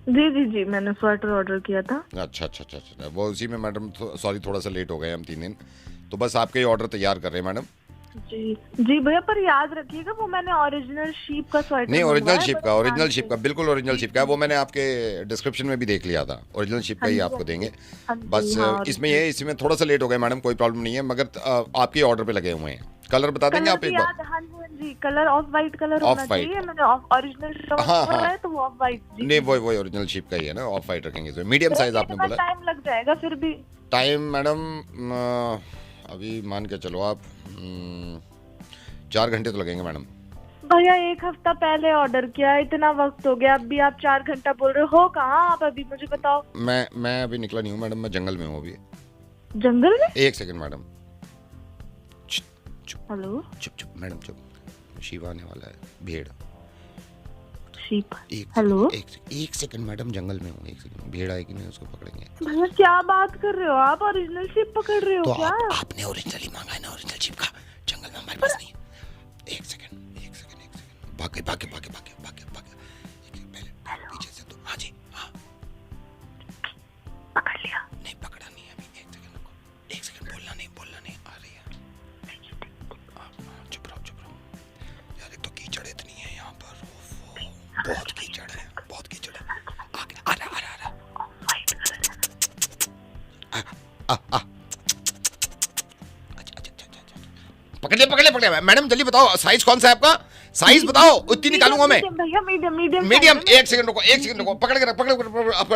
जी जी जी मैंने स्वेटर ऑर्डर किया था। अच्छा वो उसी में मैडम सॉरी थोड़ा सा लेट हो गए हम 3 दिन, तो बस आपके ही ऑर्डर तैयार कर रहे हैं मैडम। जी जी भैया, पर याद रखिएगा वो मैंने ओरिजिनल शीप का स्वेटर नहीं ओरिजिनल मंगवाया, शिप बस का, ओरिजिनल ध्यान शिप से। का, बिल्कुल ओरिजिनल शिप का है, वो मैंने आपके डिस्क्रिप्शन में भी देख लिया था, ओरिजिनल शिप का ही आपको देंगे। हाँ जी, बस हाँ, इसमें ये इसमें थोड़ा सा लेट हो गए मैडम, कोई प्रॉब्लम नहीं है, मगर आपके ऑर्डर पे लगे हुए हैं। कलर बता देंगे कलर आप एक भी बार? याद, हाँ जी हाँ जी, colour of white colour of होना वाइट। चाहिए, मैंने ओरिजिनल हाँ, हाँ। है तो वो ऑफ वाइट। नहीं वही ओरिजिनल शिप का ही है ना, ऑफ वाइट रखेंगे इसमें, मीडियम साइज आपने बोला। टाइम लग जाएगा फिर भी। टाइम मैडम अभी मान के चलो आप 4 घंटे तो लगेंगे मैडम। भैया 1 हफ्ता पहले ऑर्डर किया, इतना वक्त हो गया, अभी आप 4 घंटा बोल रहे हो कहाँ आप अभी मुझे बताओ। मैं अभी निकला नहीं हूँ मैडम, मैं जंगल में हूँ अभी। जंगल में? एक सेकंड मैडम। हेलो। चुप मैडम चुप, शिव आने वाला है, भेड़। शीप। एक हेलो। एक सेकंड मैडम, जंगल में हूँ, एक सेकंड, भेड़ आएगी नहीं उसको पकड़ेंगे। भैया क्या बात कर रहे हो आप, ओरिजिनल शीप पकड़ रहे हो तो क्या? आपने ओरिजिनल ही मांगा है ना, ओरिजिनल शिप का, जंगल में हमारे पास नहीं है। एक सेकंड भागे पहले पीछे से तो। हाँ जी हाँ पकड़ लिया? नहीं पकड़ा नहीं है अभी, एक सेकंड बोलना नहीं आ रही है। चुप रहो यार, एक तो कीचड़ इतनी है यहाँ पर, बहुत कीचड़ है। आ रहा अच्छा। पकड़ ले पकड़ लिया। मैडम जल्दी बताओ साइज कौन सा है आपका, साइज बताओ, इतनी निकालूंगा मैं। भैया मीडियम मीडियम मीडियम, एक सेकंड रुको, एक सेकंड रुको, पकड़ के रख, पकड़ो,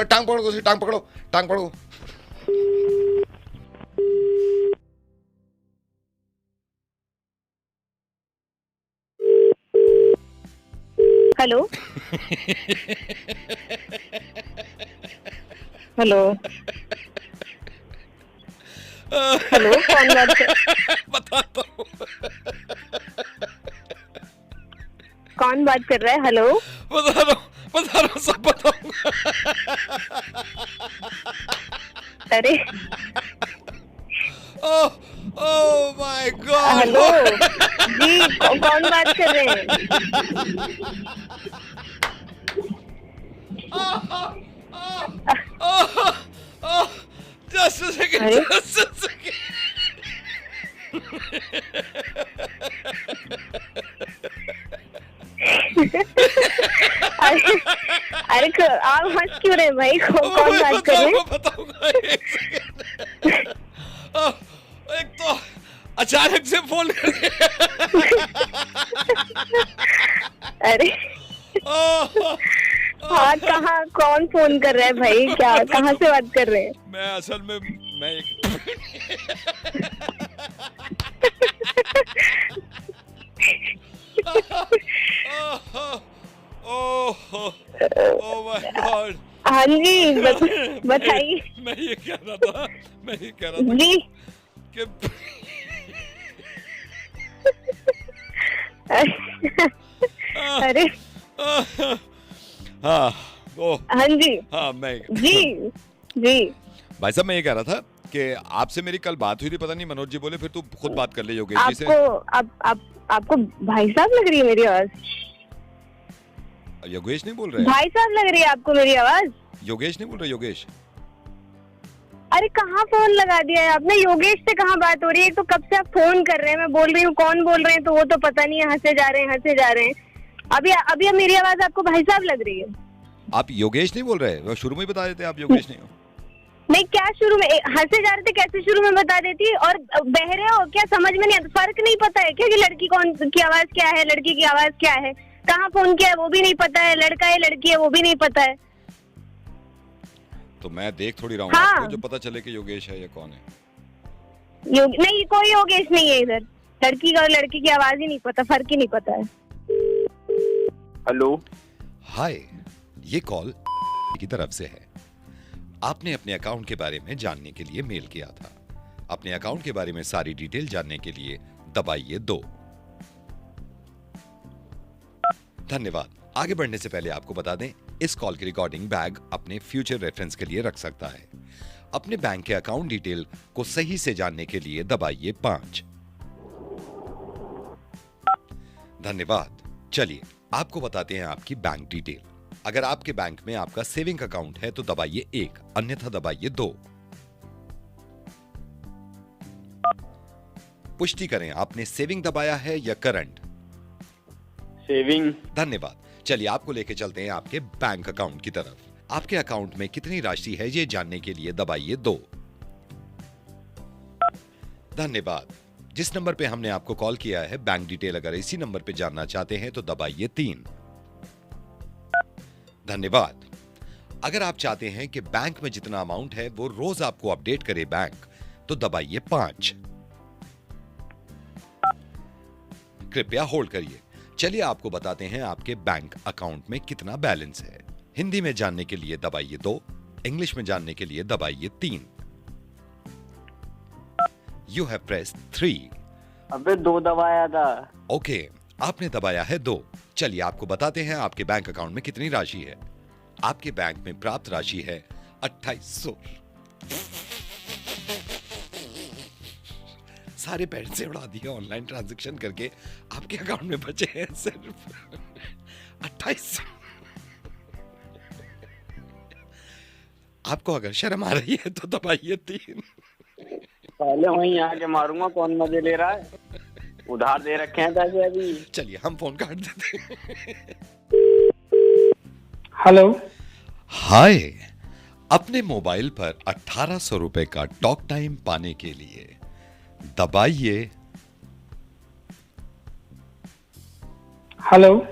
टांग पकड़ो, उसी टांग पकड़ो, टांग पकड़ो। हेलो हेलो हेलो, कौन बात कर बताता हूँ। कौन बात कर रहा है? हेलो, बता रहा हूँ, सब बताऊंगा। अरे ओह माय गॉड। हेलो जी, कौन बात कर रहे हैं? Just a second, अरे? just a second. अरे आप हंस क्यों रहे भाई? कौन बात कर रहे हैं? बताऊंगा, एक सेकंड। एक तो अचानक से फोन कर अरे हाँ, कहाँ कौन फोन कर रहा है भाई? क्या, कहाँ से बात कर रहे हैं? मैं असल में मैं एक ओह माय गॉड। हाँ जी, बताइए मैं ये कह रहा था जी। कि अरे हाँ ओ हाँ जी हाँ मैं जी जी। भाई साहब मैं ये कह रहा था कि आपसे मेरी कल बात हुई थी, पता नहीं मनोज जी बोले फिर तू खुद बात कर ले योगेश जी से। आपको भाई साहब लग रही है मेरी आवाज? योगेश नहीं बोल रहे? भाई साहब लग रही है आपको मेरी आवाज? योगेश नहीं बोल रहे? योगेश अरे कहाँ फोन लगा दिया है आपने? योगेश से कहाँ बात हो रही है? तो कब से आप फोन कर रहे हैं, मैं बोल रही हूँ कौन बोल रहे हैं, तो वो तो पता नहीं है, हंसे जा रहे हैं। अभी मेरी आवाज आपको भाई साहब लग रही है? आप योगेश नहीं बोल रहे? वो शुरू में ही बता देते आप योगेश नहीं हो। नहीं, क्या शुरू में हंसे जा रहे थे, कैसे शुरू में बता देती? और बहरे हो क्या? समझ में नहीं आता, फर्क नहीं पता है क्या कि लड़की कौन की आवाज क्या है, लड़की की आवाज क्या है? कहाँ फोन किया है वो भी नहीं पता है, लड़का है लड़की है वो भी नहीं पता है। तो मैं देख थोड़ी रहा हूँ हाँ। आपको जो पता चले कि योगेश है या कौन है। नहीं, कोई योगेश नहीं है इधर। लड़की का और लड़की की आवाज ही नहीं पता, फर्क ही नहीं पता है। हेलो, हाय, ये कॉल की तरफ से है। आपने अपने अकाउंट के बारे में जानने के लिए मेल किया था। अपने अकाउंट के बारे में सारी डिटेल जानने के लिए दबाइए 2। धन्यवाद। आगे बढ़ने से पहले आपको बता दें, इस कॉल की रिकॉर्डिंग बैंक अपने फ्यूचर रेफरेंस के लिए रख सकता है। अपने बैंक के अकाउंट डिटेल को सही से जानने के लिए दबाइए 5। धन्यवाद। चलिए आपको बताते हैं आपकी बैंक डिटेल। अगर आपके बैंक में आपका सेविंग अकाउंट है तो दबाइए 1, अन्यथा दबाइए 2। पुष्टि करें आपने सेविंग दबाया है या करंट? सेविंग। धन्यवाद। चलिए आपको लेके चलते हैं आपके बैंक अकाउंट की तरफ। आपके अकाउंट में कितनी राशि है ये जानने के लिए दबाइए 2। धन्यवाद। जिस नंबर पे हमने आपको कॉल किया है बैंक डिटेल अगर इसी नंबर पे जानना चाहते हैं तो दबाइए 3। धन्यवाद। अगर आप चाहते हैं कि बैंक में जितना अमाउंट है वो रोज आपको अपडेट करे बैंक तो दबाइए 5। कृपया होल्ड करिए। चलिए आपको बताते हैं आपके बैंक अकाउंट में कितना बैलेंस है। हिंदी में जानने के लिए दबाइए 2, इंग्लिश में जानने के लिए दबाइए 3। You have pressed 3। अबे 2 दबाया था। ओके, आपने दबाया है 2। चलिए आपको बताते हैं आपके बैंक अकाउंट में कितनी राशि है। आपके बैंक में प्राप्त राशि है 2800। सारे पैसे उड़ा दिए ऑनलाइन ट्रांजैक्शन करके, आपके अकाउंट में बचे हैं सिर्फ 2800। आपको अगर शर्म आ रही है तो दबाइए 3। पहले वहीं आके मारूंगा, कौन मजे ले रहा है? उधार दे रखे हैं पैसे अभी। चलिए हम फोन काट देते हैं। हेलो, हाय, अपने मोबाइल पर 1800 रुपए का टॉक टाइम पाने के लिए दबाइए हेलो।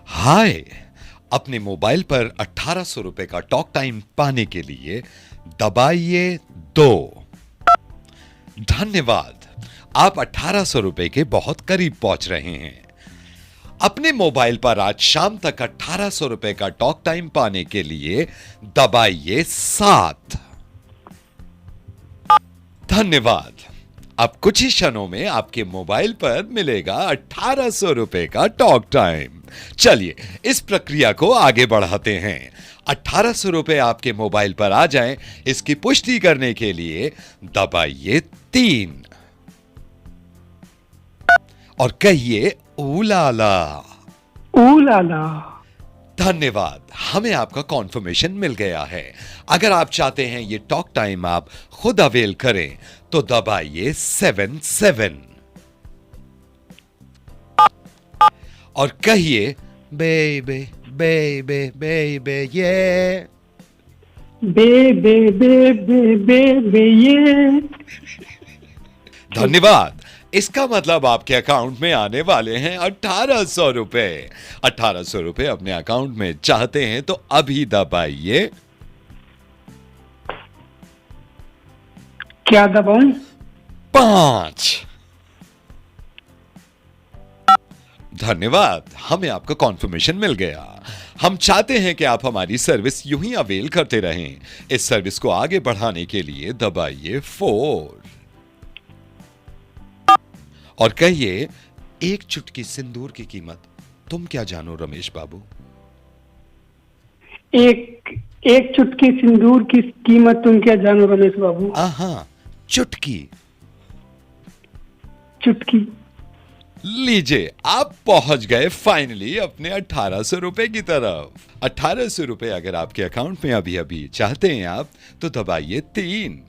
हाय, अपने मोबाइल पर 1800 रुपए का टॉक टाइम पाने के लिए दबाइए 2। धन्यवाद, आप 1800 रुपए के बहुत करीब पहुंच रहे हैं। अपने मोबाइल पर आज शाम तक 1800 रुपए का टॉक टाइम पाने के लिए दबाइए 7। धन्यवाद, अब कुछ ही क्षणों में आपके मोबाइल पर मिलेगा 1800 रुपए का टॉक टाइम। चलिए इस प्रक्रिया को आगे बढ़ाते हैं। 1800 रुपए आपके मोबाइल पर आ जाएं, इसकी पुष्टि करने के लिए दबाइए 3 और कहिए ऊलाला। ऊलाला। धन्यवाद, हमें आपका कॉन्फर्मेशन मिल गया है। अगर आप चाहते हैं ये टॉक टाइम आप खुद अवेल करें तो दबाइए 7 और कहिए बेबे बेबे बेबे ये। बे ये। धन्यवाद, इसका मतलब आपके अकाउंट में आने वाले हैं 1800 रुपए। 1800 रुपए अपने अकाउंट में चाहते हैं तो अभी दबाइए। क्या दबाऊं? 5। धन्यवाद, हमें आपका कॉन्फर्मेशन मिल गया। हम चाहते हैं कि आप हमारी सर्विस यूं ही अवेल करते रहें। इस सर्विस को आगे बढ़ाने के लिए दबाइए 4 और कहिए एक चुटकी सिंदूर की कीमत तुम क्या जानो रमेश बाबू। एक चुटकी सिंदूर की कीमत तुम क्या जानो रमेश बाबू। हाँ, चुटकी। चुटकी। लीजिए, आप पहुंच गए फाइनली अपने 1800 रुपए की तरफ। 1800 रुपए अगर आपके अकाउंट में अभी अभी चाहते हैं आप तो दबाइए 3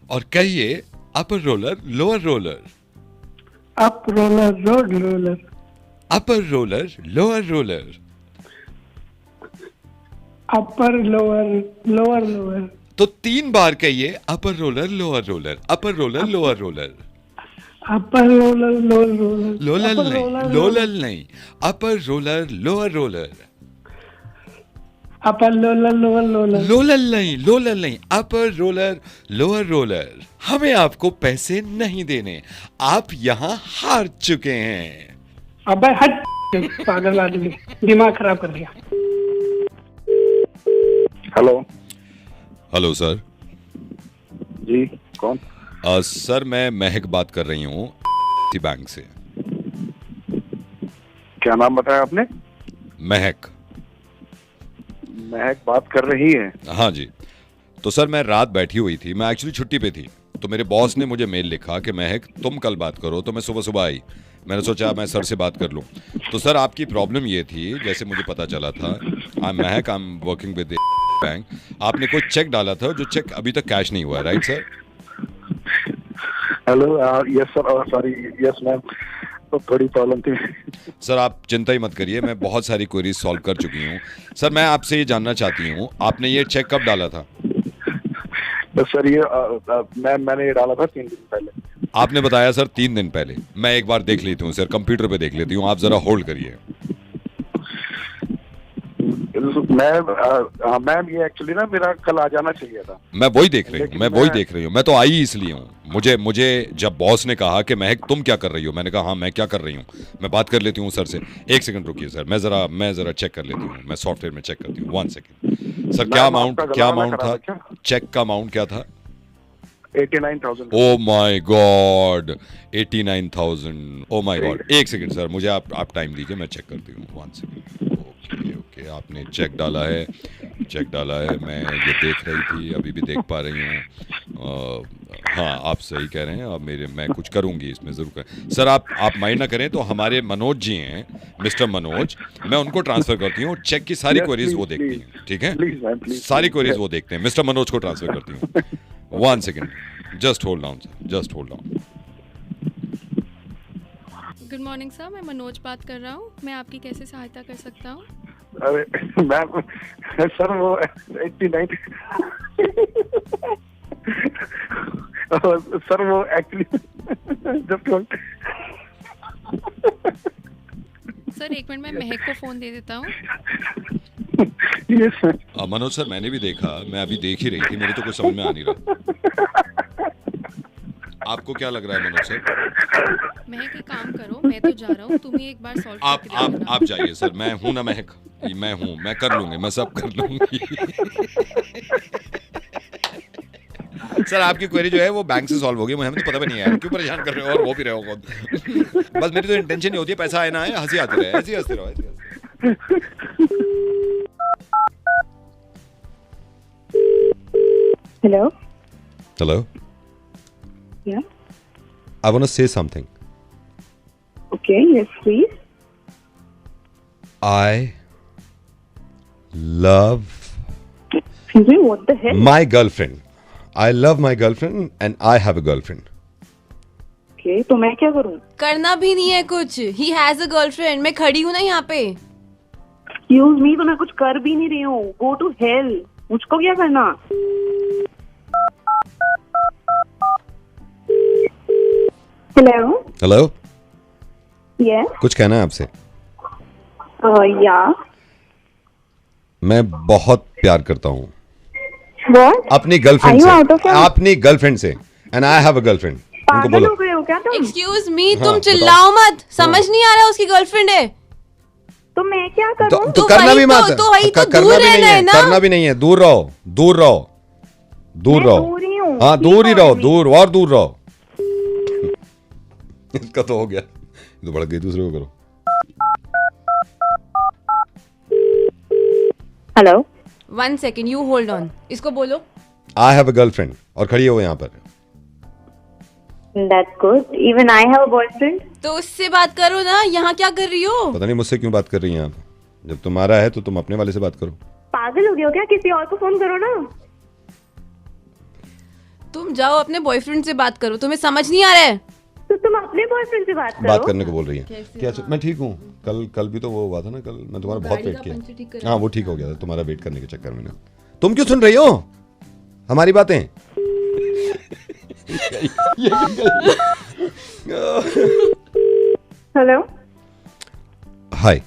और कहिए upper roller lower roller. Up roller roller. Upper roller lower roller. Upper lower lower. तो 3 बार कहिए upper roller lower roller, upper roller lower roller. Upper roller lower roller. लोलल नहीं, upper roller lower roller. Upper लोलर लोअर लोलर। लोलल नहीं, अपर रोलर लोअर रोलर। हमें आपको पैसे नहीं देने, आप यहां हार चुके हैं। अबे हट पागल आदमी, दिमाग खराब कर दिया। Hello sir. जी, कौन? सर मैं महक बात कर रही हूँ बैंक से। क्या नाम बताया आपने? महक बात कर रही है। हाँ जी। तो सर मैं रात बैठी हुई थी, मैं एक्चुअली छुट्टी पे थी, तो मेरे बॉस ने मुझे मेल लिखा कि महक तुम कल बात करो, तो मैं सुबह आई। मैंने सोचा मैं सर से बात कर लूं। तो सर आपकी प्रॉब्लम ये थी, जैसे मुझे पता चला था, I am working with bank. आपने कोई चेक डाला था, जो चेक अभी तक कैश नहीं हुआ है, right sir? Hello, yes sir, sorry, yes ma'am, तो थोड़ी प्रॉब्लम थी। सर आप चिंता ही मत करिए, मैं बहुत सारी क्वेरीज सॉल्व कर चुकी हूँ। सर मैं आपसे ये जानना चाहती हूँ, आपने ये चेक कब डाला था? सर ये मैंने ये डाला था 3 दिन पहले। आपने बताया सर 3 दिन पहले। मैं एक बार देख लेती हूँ सर, कंप्यूटर पे देख लेती हूँ, आप जरा होल्ड करिए। मैम ये एक्चुअली ना मेरा कल आ जाना चाहिए था। मैं वही देख रही हूँ, मैं तो आई इसलिए हूँ। मुझे जब बॉस ने कहा कि महक तुम क्या कर रही हो, मैंने कहा हाँ मैं क्या कर रही हूँ, मैं बात कर लेती हूँ सर से। 1 सेकंड रुकिए सर, मैं जरा चेक कर लेती हूँ, मैं सॉफ्टवेयर में चेक करती हूँ। 1 सेकंड सर। क्या अमाउंट था? चेक का अमाउंट क्या था? 89,000। Oh my God, 89,000। Oh my God. 1 second sir, मुझे आप टाइम दीजिए, मैं चेक करती हूँ। 1 सेकंड। ओके, आपने चेक डाला है, मैं ये देख रही थी, अभी भी देख पा रही हूँ। हाँ आप सही कह रहे हैं। अब मैं कुछ करूँगी इसमें, ज़रूर करें सर। आप माइंड ना करें तो हमारे मनोज जी हैं, मिस्टर मनोज, मैं उनको ट्रांसफ़र करती हूँ। चेक की सारी क्वेरीज वो देखती हैं, ठीक है? सारी क्वेरीज वो देखते हैं। मिस्टर मनोज को ट्रांसफ़र करती हूँ। 1 second, just hold down sir, just hold down. Good morning sir, मैं मनोज बात कर रहा हूँ। मैं आपकी कैसे सहायता कर सकता हूँ? अरे मैम, सर वो 89 सर वो एक्चुअली जब सर 1 मिनट, मैं महक को फ़ोन दे देता हूँ। ये सर मनोज सर, मैंने भी देखा, मैं अभी देख ही रही थी, मेरे तो कुछ समझ में आ नहीं रहा। आपको क्या लग रहा है मनोज सर? महक एक काम करो, मैं तो जा रहा हूँ, तुम ही एक बार सॉल्व करके दे देना। आप जाइए सर, मैं हूं ना महक, मैं हूं, मैं कर लूंगी, मैं सब कर लूंगी। सर आपकी क्वेरी जो है वो बैंक से सॉल्व होगी, हमें तो पता भी नहीं है क्यों परेशान कर रहे हो, और वो भी रहे हो खुद। बस मेरी तो इंटेंशन ही होती है पैसा आए ना आए, हंसी आती रहे, ऐसे ही हंसते रहो, ऐसे ही हंसते हेलो रहो। हेलो, या I want to say something. Okay yes please I love excuse me what the hell my girlfriend. I love my girlfriend and I have a girlfriend. Okay तो मैं क्या करूं? करना भी नहीं है कुछ। He has a girlfriend. मैं खड़ी हूँ ना यहाँ पे। एक्सक्यूज मी, तो मैं कुछ कर भी नहीं रही हूँ। Go to hell. मुझको क्या करना? हेलो हेलो, यस कुछ कहना है आपसे? या मैं बहुत प्यार करता हूँ व्हाट? अपनी गर्लफ्रेंड Are you से, out of your- अपनी गर्लफ्रेंड से, and I have a girlfriend. उनको पागल बोलो। हो गए हो क्या तुम? एक्सक्यूज मी, हाँ, तुम बताओ। चिल्लाओ मत। समझ नहीं आ रहा उसकी गर्लफ्रेंड है। तो मैं क्या तो, करूं? तो तो करना वही भी मत, तो वही तो करना दूर भी नहीं रहना है, है ना। करना भी नहीं है, दूर रहो, दूर रहो, दूर मैं रहो। दूर ही हूँ। हाँ, Keep दूर ही on रहो, me. दूर और दूर रहो। इसका तो हो गया, तो बढ़ गई, दूसरे को करो। Hello 1 second, you hold on. इसको बोलो। आई हैव अ गर्लफ्रेंड, और खड़ी हो यहाँ पर। That's good. Even I have a boyfriend. तो उससे बात करो ना, यहाँ क्या कर रही हो? पता नहीं मुझसे क्यों बात कर रही हैं आप। जब तुम्हारा है तो तुम अपने वाले से बात करो। पागल हो गए हो क्या? किसी और को फोन करो ना। तुम जाओ अपने बॉयफ्रेंड से बात करो। तुम्हें समझ नहीं आ रहा है? तो तुम अपने बॉयफ्रेंड से बात करो। बात करने को बोल रही है क्या? मैं ठीक हूँ। कल भी तो वो हुआ था ना, कल मैं तुम्हारा बहुत वेट किया। हाँ, वो ठीक हो गया था तुम्हारा वेट करने के चक्कर में ना। तुम क्यों सुन रही हो हमारी बातें? हेलो हाय,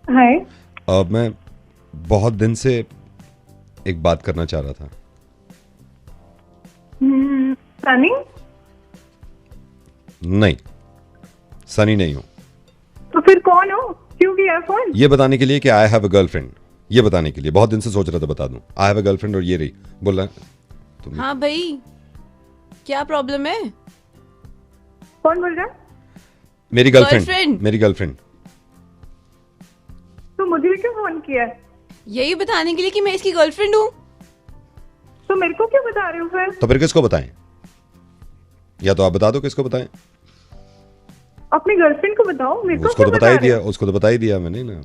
हाय। मैं बहुत दिन से एक बात करना चाह रहा था। सनी? नहीं, सनी नहीं हूँ। तो फिर कौन हो? क्यों किया फोन? ये बताने के लिए कि आई हैव अ गर्लफ्रेंड, ये बताने के लिए बहुत दिन से सोच रहा था बता दूं। आई हैव अ गर्लफ्रेंड, और ये रही बोल रहा है तुम। हाँ भाई, क्या प्रॉब्लम है? कौन बोल रहा है? मेरी गर्लफ्रेंड, Girlfriend। मेरी गर्लफ्रेंड। तो मुझे क्यों फोन किया? यही बताने के लिए कि मैं इसकी गर्लफ्रेंड हूँ। तो मेरे को क्यों बता रहे हो फिर? तो फिर किसको बताएं? या तो आप बता दो किसको बताएं। अपनी गर्लफ्रेंड को बताओ। मेरे को उसको क्यों तो बता ही रहे दिया, हो? उसको तो बता ही दिया मैंने ना,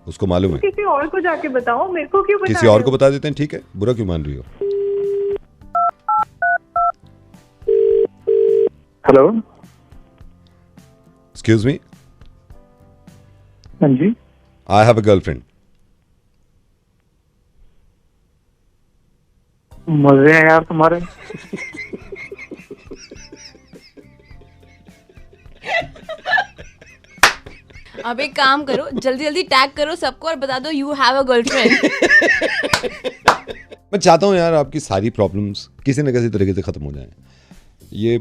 उसको मालूम है। किसी और को जाके बताओ। मेरे को क्यों बता किसी रहे और हो? को बता देते हैं, ठीक है, बुरा क्यों मान रही हो? हेलो एक्सक्यूज मी, हाँ जी। I have a girlfriend. मजे हैं यार तुम्हारे। अब एक काम करो, जल्दी जल्दी टैग करो सबको और बता दो यू हैव अ गर्लफ्रेंड। मैं चाहता हूँ यार आपकी सारी प्रॉब्लम्स किसी न किसी तरीके से ख़त्म हो जाएं। ये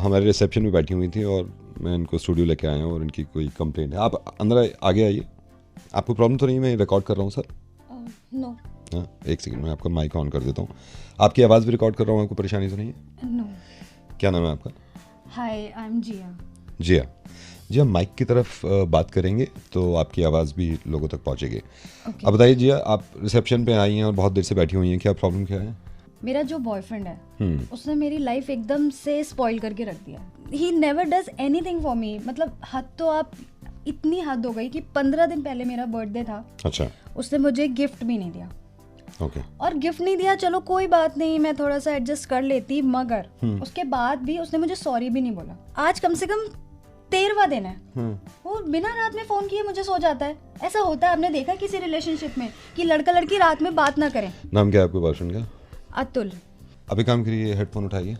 हमारे रिसेप्शन में बैठी हुई थी और मैं इनको स्टूडियो लेके आया हूँ और इनकी कोई कंप्लेंट है। आप अंदर आगे आइए। आपको प्रॉब्लम तो नहीं? मैं रिकॉर्ड कर रहा हूँ सर। नो हाँ, एक सेकंड, मैं आपका माइक ऑन कर देता हूँ। आपकी आवाज़ भी रिकॉर्ड कर रहा हूँ, आपको परेशानी तो नहीं है? नो क्या नाम है आपका? हाय I am Jiya. Jiya. Jiya, mic की तरफ बात करेंगे तो आपकी आवाज़ भी लोगों तक पहुँचेगी। अब बताइए जिया, आप रिसेप्शन पे आई हैं और बहुत देर से बैठी हुई हैं, क्या प्रॉब्लम क्या है? मेरा जो बॉयफ्रेंड है उसने मेरी लाइफ एकदम से स्पॉइल करके रख दिया। He never does anything for me. मतलब हद तो आप, इतनी हद हो गई कि 15 दिन पहले मेरा बर्थडे था। अच्छा। उसने मुझे गिफ्ट भी नहीं दिया। ओके। और गिफ्ट नहीं दिया, चलो कोई बात नहीं, मैं थोड़ा सा एडजस्ट कर लेती, मगर उसके बाद भी उसने मुझे सॉरी भी नहीं बोला। आज कम से कम 13वां दिन है, वो बिना रात में फोन किए मुझे सो जाता है। ऐसा होता है, आपने देखा किसी रिलेशनशिप में कि लड़का लड़की रात में बात ना करें? नाम क्या है आपके बॉयफ्रेंड का? अतुल। अभी काम करिए, हेडफोन उठाइए।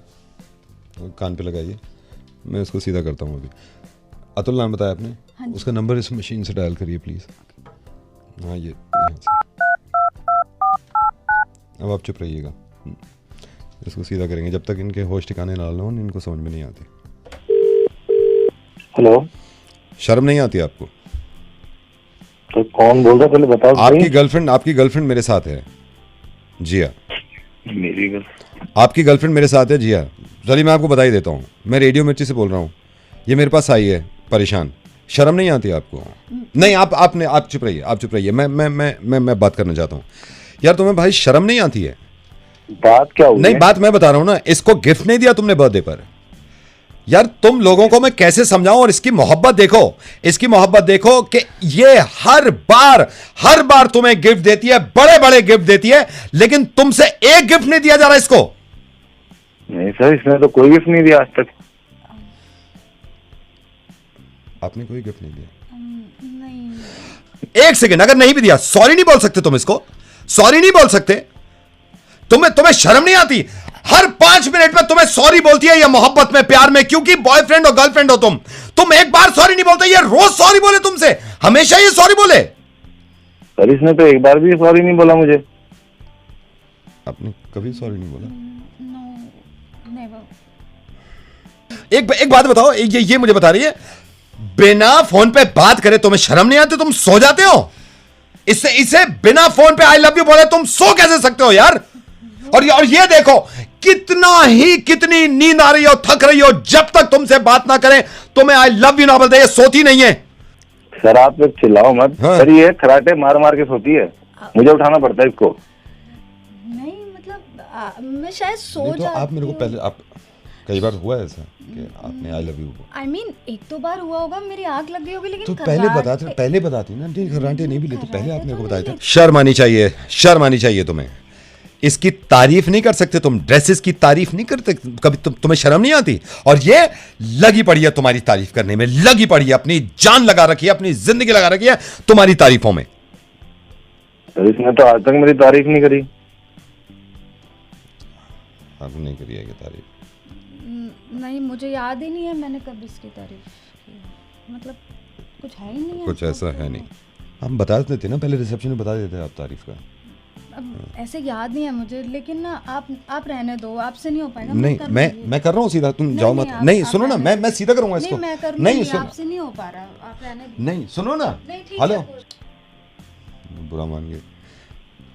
कान पे लगाइए, मैं उसको सीधा करता हूँ अभी। अतुल नाम बताया आपने? हाँ जी। उसका नंबर इस मशीन से डायल करिए प्लीज़। हाँ ये यहाँ से। अब आप चुप रहिएगा, इसको सीधा करेंगे जब तक इनके होश ठिकाने ना हो, इनको समझ में नहीं आती। हेलो, शर्म नहीं आती आपको? तो कौन बोल रहा है पहले बताओ। आपकी गर्लफ्रेंड मेरे साथ है। जी हाँ, मेरी गर्ल, आपकी गर्लफ्रेंड मेरे साथ है। जी हाँ, चलिए मैं आपको बता ही देता हूँ, मैं रेडियो मिर्ची से बोल रहा हूँ। ये मेरे पास आई है परेशान, शर्म नहीं आती आपको? नहीं, आप चुप रहिए, आप चुप रहिए। मैं बात करना चाहता हूँ। यार तुम्हें भाई शर्म नहीं आती है? बात क्या हुई? नहीं, बात मैं बता रहा हूँ ना। इसको गिफ्ट नहीं दिया तुमने बर्थडे पर। यार तुम लोगों को मैं कैसे समझाऊं? और इसकी मोहब्बत देखो कि ये हर बार तुम्हें गिफ्ट देती है, बड़े बड़े गिफ्ट देती है, लेकिन तुमसे एक गिफ्ट नहीं दिया जा रहा इसको। नहीं सर, इसने तो कोई गिफ्ट नहीं दिया आज तक। आपने कोई गिफ्ट नहीं दिया? नहीं। एक सेकंड, अगर नहीं भी दिया, सॉरी नहीं बोल सकते तुम इसको? सॉरी नहीं बोल सकते? तुम्हें शर्म नहीं आती? हर 5 मिनट में तुम्हें सॉरी बोलती है, या मोहब्बत में, प्यार में, क्योंकि बॉयफ्रेंड और गर्लफ्रेंड हो तुम एक बार सॉरी नहीं बोलते, ये रोज सॉरी बोले तुमसे, हमेशा ये सॉरी बोले। सर इसने तो एक बार भी सॉरी नहीं बोला मुझे। आपने कभी सॉरी नहीं बोला? No, never. एक बात बताओ, ये मुझे बता रही है, बिना फोन पे बात करे तुम्हें शर्म नहीं आती? तुम सो जाते हो? इसे बिना फोन पे आई लव यू बोले तुम सो कैसे सकते हो यार? और ये देखो, कितनी नींद आ रही हो, थक रही हो, जब तक तुमसे बात ना करें, तुम्हें आई लव यू ना बोलते, ये सोती नहीं है। सर आप लोग चिल्लाओ मत। हाँ। सर ये खराटे मार के सोती है, मुझे उठाना पड़ता है इसको। नहीं मतलब मैं शायद सो नहीं, तो जाती आप मेरे को हूँ। पहले, आप कई बार हुआ ऐसा कि आपने I love you I mean, एक दो बार हुआ होगा, मेरी आग लग गई होगी, लेकिन तो पहले बताती ना। नहीं, खर्राटे नहीं भी लेते, पहले आप मेरे को बताए थे। शर्म आनी चाहिए तुम्हें। इसकी तारीफ नहीं कर सकते तुम, ड्रेसेस की तारीफ नहीं करते कभी? तुम्हें शर्म नहीं आती? और ये लगी पड़ी है तुम्हारी तारीफ करने में, लगी पड़ी है, अपनी जान लगा रखी है, अपनी जिंदगी लगा रखी है तुम्हारी तारीफों में। सर इसने तो आज तक मेरी तारीफ नहीं करी। आपने नहीं करी है ये तारीफ? नहीं, मुझे याद ही नहीं है मैंने कब इसकी तारीफ की। मतलब कुछ है ही नहीं है। कुछ ऐसा है नहीं। हम बता देते ना, पहले रिसेप्शन में बता देते आप तारीफ का। अब ऐसे याद नहीं है मुझे, लेकिन ना आप रहने दो, आपसे नहीं हो पाएगा। नहीं, मैं कर रहा हूँ सीधा, तुम जाओ मत। नहीं सुनो ना, मैं सीधा करूंगा इसको। नहीं, मैं करूंगी। नहीं सुनो, आपसे नहीं हो पा रहा, आप रहने दो। नहीं सुनो ना। नहीं, ठीक हेलो, है। बुरा मान गए,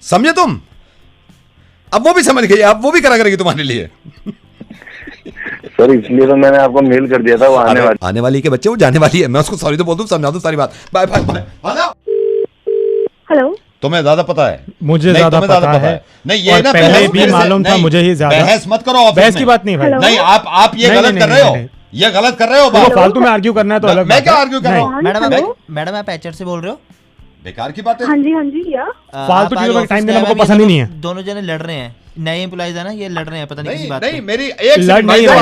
समझे तुम? अब वो भी समझ गई, अब वो भी करा करेगी तुम्हारे लिए। सर इसलिए तो मैंने आपको मेल कर दिया था, वो आने वाली के बच्चे, वो जाने वाली है। मैं उसको सॉरी तो बोल दूं, समझा दूं सारी बात। Bye bye bye. हेलो, तुम्हें ज्यादा पता है, मुझे ज्यादा पता है। नहीं ये ना पहले भी मालूम था मुझे ही ज्यादा। बहस मत करो, बहस की बात नहीं भाई। नहीं, आप ये गलत कर रहे हो, ये गलत कर रहे हो। फालतू में आर्ग्यू करना है तो अलग। मैं क्या आर्ग्यू कर रहा हूँ? मैडम आप एचआर से बोल रहे हो? बेकार की बात है। हाँ जी या फालतू चीजों में टाइम देना मुझको पसंद ही नहीं है। दोनों जने लड़ रहे हैं, नए एम्प्लॉइज है ना, ये लड़ रहे हैं, पता नहीं किसी बात नहीं, पे। मेरी एक लड़ नहीं रहे,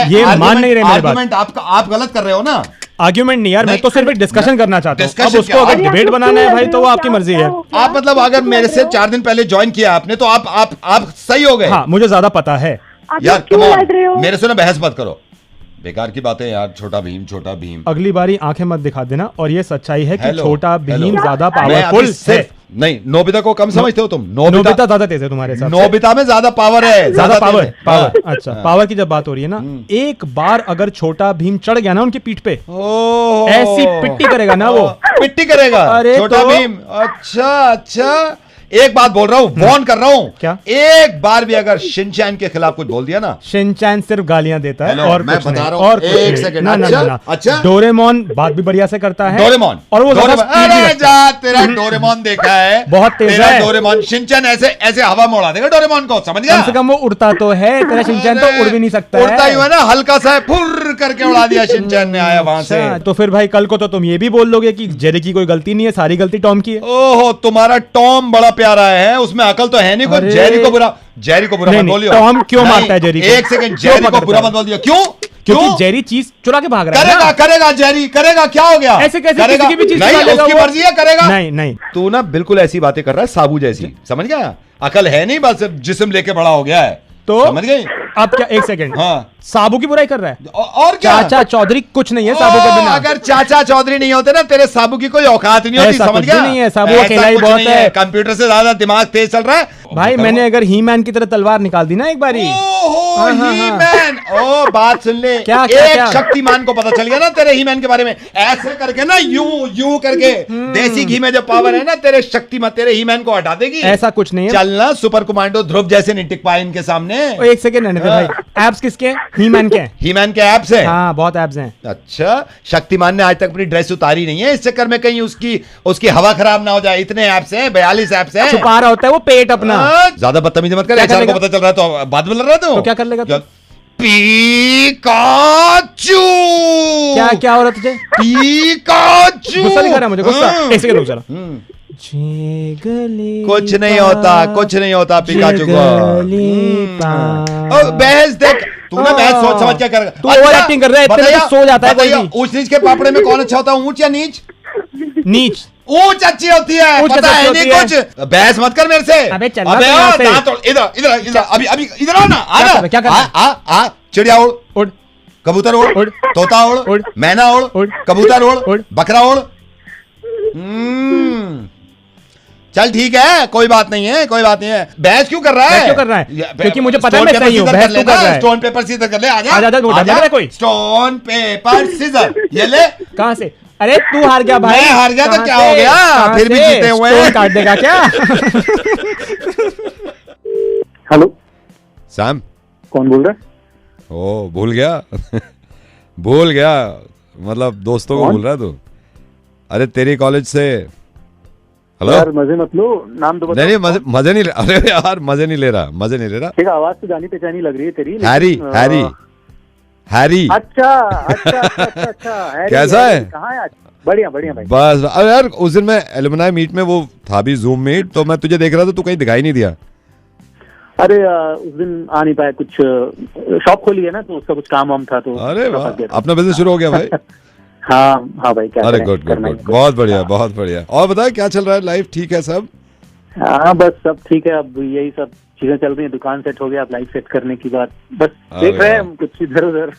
ये मान नहीं रहे मेरी बात। आर्गुमेंट आप गलत कर रहे हो ना। आर्ग्यूमेंट नहीं यार, मैं तो सिर्फ एक डिस्कशन करना चाहता हूँ। अब उसको अगर डिबेट बनाना है भाई तो वो आपकी मर्जी है। आप मतलब अगर मेरे से 4 दिन पहले ज्वाइन किया आपने तो आप सही हो गए। हाँ, मुझे ज्यादा पता है यार। मेरे से ना बहस मत करो, बेकार की बातें यार। छोटा भीम अगली बारी आंखें मत दिखा देना। और ये सच्चाई है कि छोटा भीम ज्यादा पावरफुल है। नहीं, नोबिता को कम समझते हो तुम? नोबिता ज्यादा तेज है तुम्हारे साथ। नोबिता में ज्यादा पावर है, ज्यादा पावर। अच्छा, पावर की जब बात हो रही है ना, एक बार अगर छोटा भीम चढ़ गया ना उनकी पीठ पे, ऐसी पिट्टी करेगा ना वो, पिट्टी करेगा। अरे छोटा भीम। अच्छा, एक बात बोल रहा हूँ, वॉर्न कर रहा हूँ, क्या? एक बार भी अगर शिनचैन के खिलाफ कुछ बोल दिया ना। शिनचैन सिर्फ गालियां देता है और मैं कुछ बता नहीं। रहा हूँ, और एक सेकंड। अच्छा, डोरेमोन बात भी बढ़िया से करता है। डोरेमोन और वो अरे जा, तेरा डोरेमोन देखा है, बहुत तेज है डोरेमोन। शिनचैन ऐसे हवा में उड़ा देगा डोरेमोन को, समझ गया? कम से कम वो उड़ता तो है, तेरा शिनचैन तो उड़ भी नहीं सकता है। उड़ता ही है ना, हल्का सा फुर करके उड़ा दिया शिनचैन ने, आया वहां से। तो फिर भाई कल को तो तुम ये भी बोल लोगे कि जेरी की कोई गलती नहीं है, सारी गलती टॉम की है। ओहो, तुम्हारा टॉम बड़ा प्यारा है, उसमें अकल तो है नहीं कोई। जेरी को बुरा मत बोलियो। टॉम क्यों मारता है जेरी को? एक सेकंड, जेरी को बुरा मत बोल दिया। क्यों? क्योंकि जेरी चीज चुरा के भाग रहा है। करेगा जेरी, करेगा, क्या हो गया? ऐसे कैसे करेगा? किसी की भी चीज नहीं, चुरा लेगा उसकी वो? मर्जी है, करेगा। नहीं, तू ना बिल्कुल ऐसी बातें कर रहा है साबू जैसी, समझ गया? अकल है नहीं, बस जिस्म लेके बड़ा हो गया है। तो समझ गई? अब क्या, एक सेकंड, हाँ, साबू की बुराई कर रहा है? और क्या? चाचा चौधरी कुछ नहीं है साबू के बिना। अगर चाचा चौधरी नहीं होते ना, तेरे साबू की कोई औकात नहीं होती, ऐसा समझ कुछ गया? भी नहीं है, साबू ऐसा अकेला ही कुछ बहुत नहीं है। कंप्यूटर से ज्यादा दिमाग तेज चल रहा है भाई मैंने अगर ही मैन की तरह तलवार निकाल दी ना एक बारी, ओहो, ही-मैन, ओ बात सुन ले, क्या, क्या, एक क्या? शक्तिमान को पता चल गया ना तेरे ही-मैन के बारे में, ऐसे करके ना यूं करके देसी घी में जो पावर है ना तेरे शक्तिमान, तेरे ही-मैन को हटा देगी। ऐसा कुछ नहीं है। चलना सुपर कमांडो ध्रुव जैसे नहीं टिक पाए इनके सामने। एक सेकंड रहने दे भाई, एब्स किसके? ही मैन के। ही मैन के एब्स है? हाँ बहुत एब्स हैं। अच्छा, शक्तिमान ने आज तक अपनी ड्रेस उतारी नहीं है, इस चक्कर में कहीं उसकी हवा खराब ना हो जाए। इतने एब्स हैं, 42 एब्स हैं। छुपा रहा होता है वो पेट अपना। ज्यादा बदतमीजी मत कर, क्या एचआर को करेगा? पता चल रहा है तो बात बोल रहा था। तो क्या कर लेगा तू? पीकाचू। क्या हो रहा तुझे? पीकाचू। गुस्सा नहीं कर रहा मुझे, गुस्सा। एक सेकंड रुक जरा। कुछ नहीं होता पिकाचू को। बहस देख, तू ना बहस सोच समझ क्या करेगा। तू ओवर एक्टिंग कर रहा है, इतने में सो जाता है कोई भी। ऊंच नीच के पापड़े में कौन अच्छा होता है, ऊंच या नीच? नीच। ऊंच अच्छी होती है, पता है नहीं कुछ। बहस मत कर मेरे से। अबे चल इधर अभी इधर आओ ना। क्या कर आ चिड़िया उड़, कबूतर उड़, तोता उड़, मैना उड़, कबूतर उड़, बकरा उड़। चल ठीक है, कोई बात नहीं है। बहस क्यों कर रहा है? क्योंकि मुझे पता है मैं सही हूं। बहस क्यों कर रहा है? स्टोन पेपर सीजर कर ले। आजा कोई। स्टोन पेपर सीजर, ये ले। कहाँ से? अरे तू हार गया भाई। मैं हार गया तो क्या हो गया, फिर भी जीते हुए हैं। काट देगा क्या? हेलो सैम, कौन बोल रहा है? ओ भूल गया मतलब दोस्तों को भूल रहा है तू? अरे तेरी कॉलेज से। हेलो यार मजे मत लो, नाम तो बताओ। नहीं मजे नहीं। अरे यार मजे नहीं ले रहा। ठीक, आवाज तो जानी पहचानी लग रही है तेरी। हैरी। अच्छा। कैसा है? कहाँ है आज? बढ़िया भाई। बस अरे यार, उस दिन मैं एलुमनाई मीट में, वो था भी जूम मीट, तो मैं तुझे देख रहा था, तू कहीं दिखाई नहीं दिया। अरे उस दिन आ नहीं पाया, कुछ शॉप खोली है ना, तो उसका कुछ काम वाम था, तो अरे वाह, अपना बिजनेस शुरू हो गया भाई। हाँ भाई, क्या अरे गुड, बहुत बढ़िया। और बता, क्या चल रहा है? लाइफ ठीक है सब? हाँ बस सब ठीक है, अब यही सब चीजें चल रही है। दुकान सेट हो गया, अब लाइफ सेट करने की बात बस देख रहे हैं हम, कुछ इधर उधर।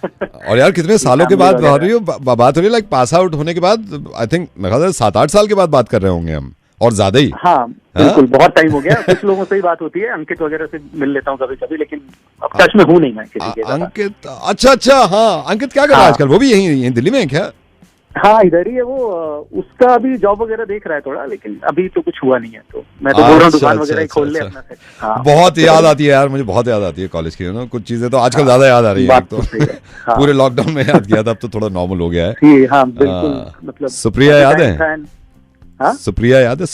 और यार कितने सालों के बाद बात हो रही है, लाइक पास आउट होने के बाद। आई थिंक मेरे ख्याल से 7-8 साल के बाद बात कर रहे होंगे हम, और ज्यादा ही। हाँ बिल्कुल, बहुत टाइम हो गया। कुछ लोगों से ही बात होती है, अंकित वगैरह से मिल लेता हूँ कभी, लेकिन अब टच में हूँ नहीं मैं किसी के। अंकित, अच्छा। हाँ, अंकित क्या कर रहा है आजकल? वो भी यही दिल्ली में है क्या? हाँ इधर ही है वो। उसका अभी जॉब वगैरह देख रहा है थोड़ा, लेकिन अभी तो कुछ हुआ नहीं है, तो मैं तो बोल रहा हूँ दुकान वगैरह खोल ले अपना सेट। हाँ, बहुत याद आती है यार, मुझे बहुत याद आती है कॉलेज की ना, कुछ चीजें तो आजकल ज्यादा याद आ रही है। तो पूरे लॉकडाउन में याद किया था, अब तो थोड़ा नॉर्मल हो गया है। हाँ बिल्कुल, मतलब सुप्रिया याद है? सुप्रिया याद है?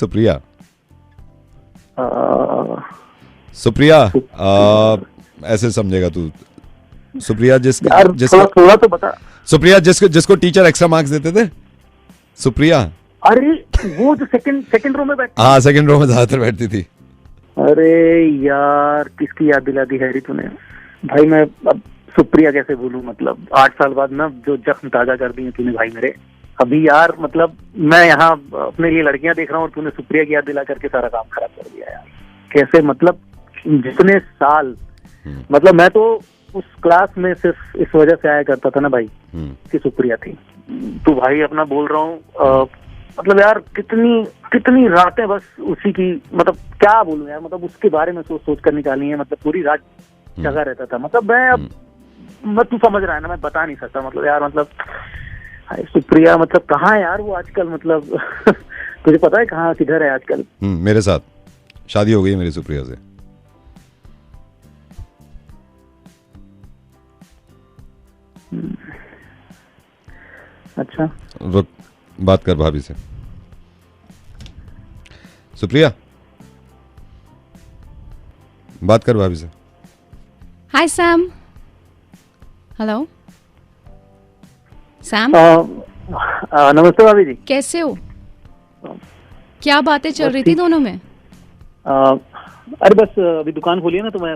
सुप्रिया ऐसे समझेगा तू। सुप्रिया जिसका थोड़ा तो बता। सुप्रिया जिसको टीचर एक्स्ट्रा मार्क्स देते थे, सुप्रिया। अरे वो जो सेकंड रो में बैठती। हाँ, सेकंड रो में ज्यादातर बैठती थी। अरे यार, किसकी याद दिला दी हैरी तूने भाई। मैं अब सुप्रिया कैसे भूलूं, मतलब 8 साल बाद ना जो जख्म ताजा कर दिए तूने भाई मेरे। अभी यार मतलब मैं यहाँ अपने लिए लड़कियां देख रहा हूँ और तूने सुप्रिया की याद दिला करके सारा काम खराब कर दिया यार। कैसे, मतलब जितने साल, मतलब मैं तो उस क्लास में सिर्फ इस वजह से आया करता था ना भाई कि सुप्रिया थी। तो भाई अपना बोल रहा हूँ, मतलब यार कितनी रातें बस उसी की, मतलब क्या बोलूं यार, मतलब उसके बारे में सोच कर निकाली है। मतलब पूरी रात जगा रहता था। मतलब मैं तू समझ रहा है ना, मैं बता नहीं सकता। मतलब यार, मतलब सुप्रिया मतलब कहाँ है यार वो आजकल, मतलब तुझे पता है कहाँ किधर है आजकल? मेरे साथ शादी हो गई है मेरी सुप्रिया से। अच्छा, रुक, बात कर भाभी से। सुप्रिया, बात कर भाभी से। हाय सैम। Hello Sam. नमस्ते भाभी जी, कैसे हो? क्या बातें चल रही थी दोनों में? अरे बस अभी दुकान खोली है ना, तो मैं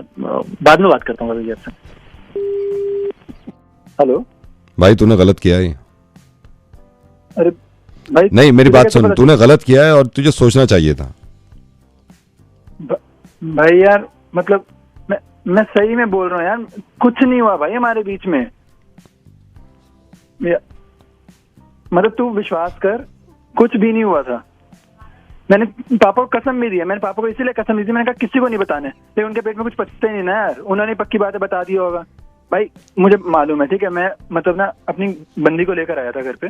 बाद में बात करता हूँ भाभी जी आपसे। हेलो भाई, तूने गलत किया है। अरे भाई नहीं, मेरी बात सुन, तूने गलत किया है और तुझे सोचना चाहिए था भाई। यार मतलब मैं सही में बोल रहा हूँ यार, कुछ नहीं हुआ भाई हमारे बीच में। मतलब तू विश्वास कर, कुछ भी नहीं हुआ था। मैंने पापा को कसम भी दिया, मैंने पापा को इसीलिए कसम दी थी, मैंने कहा किसी को नहीं बताने, लेकिन उनके पेट में कुछ पचता ही नहीं ना यार, उन्होंने पक्की बातें बता दी होगा। भाई मुझे मालूम है, ठीक है, मैं मतलब ना अपनी बंदी को लेकर आया था घर पे,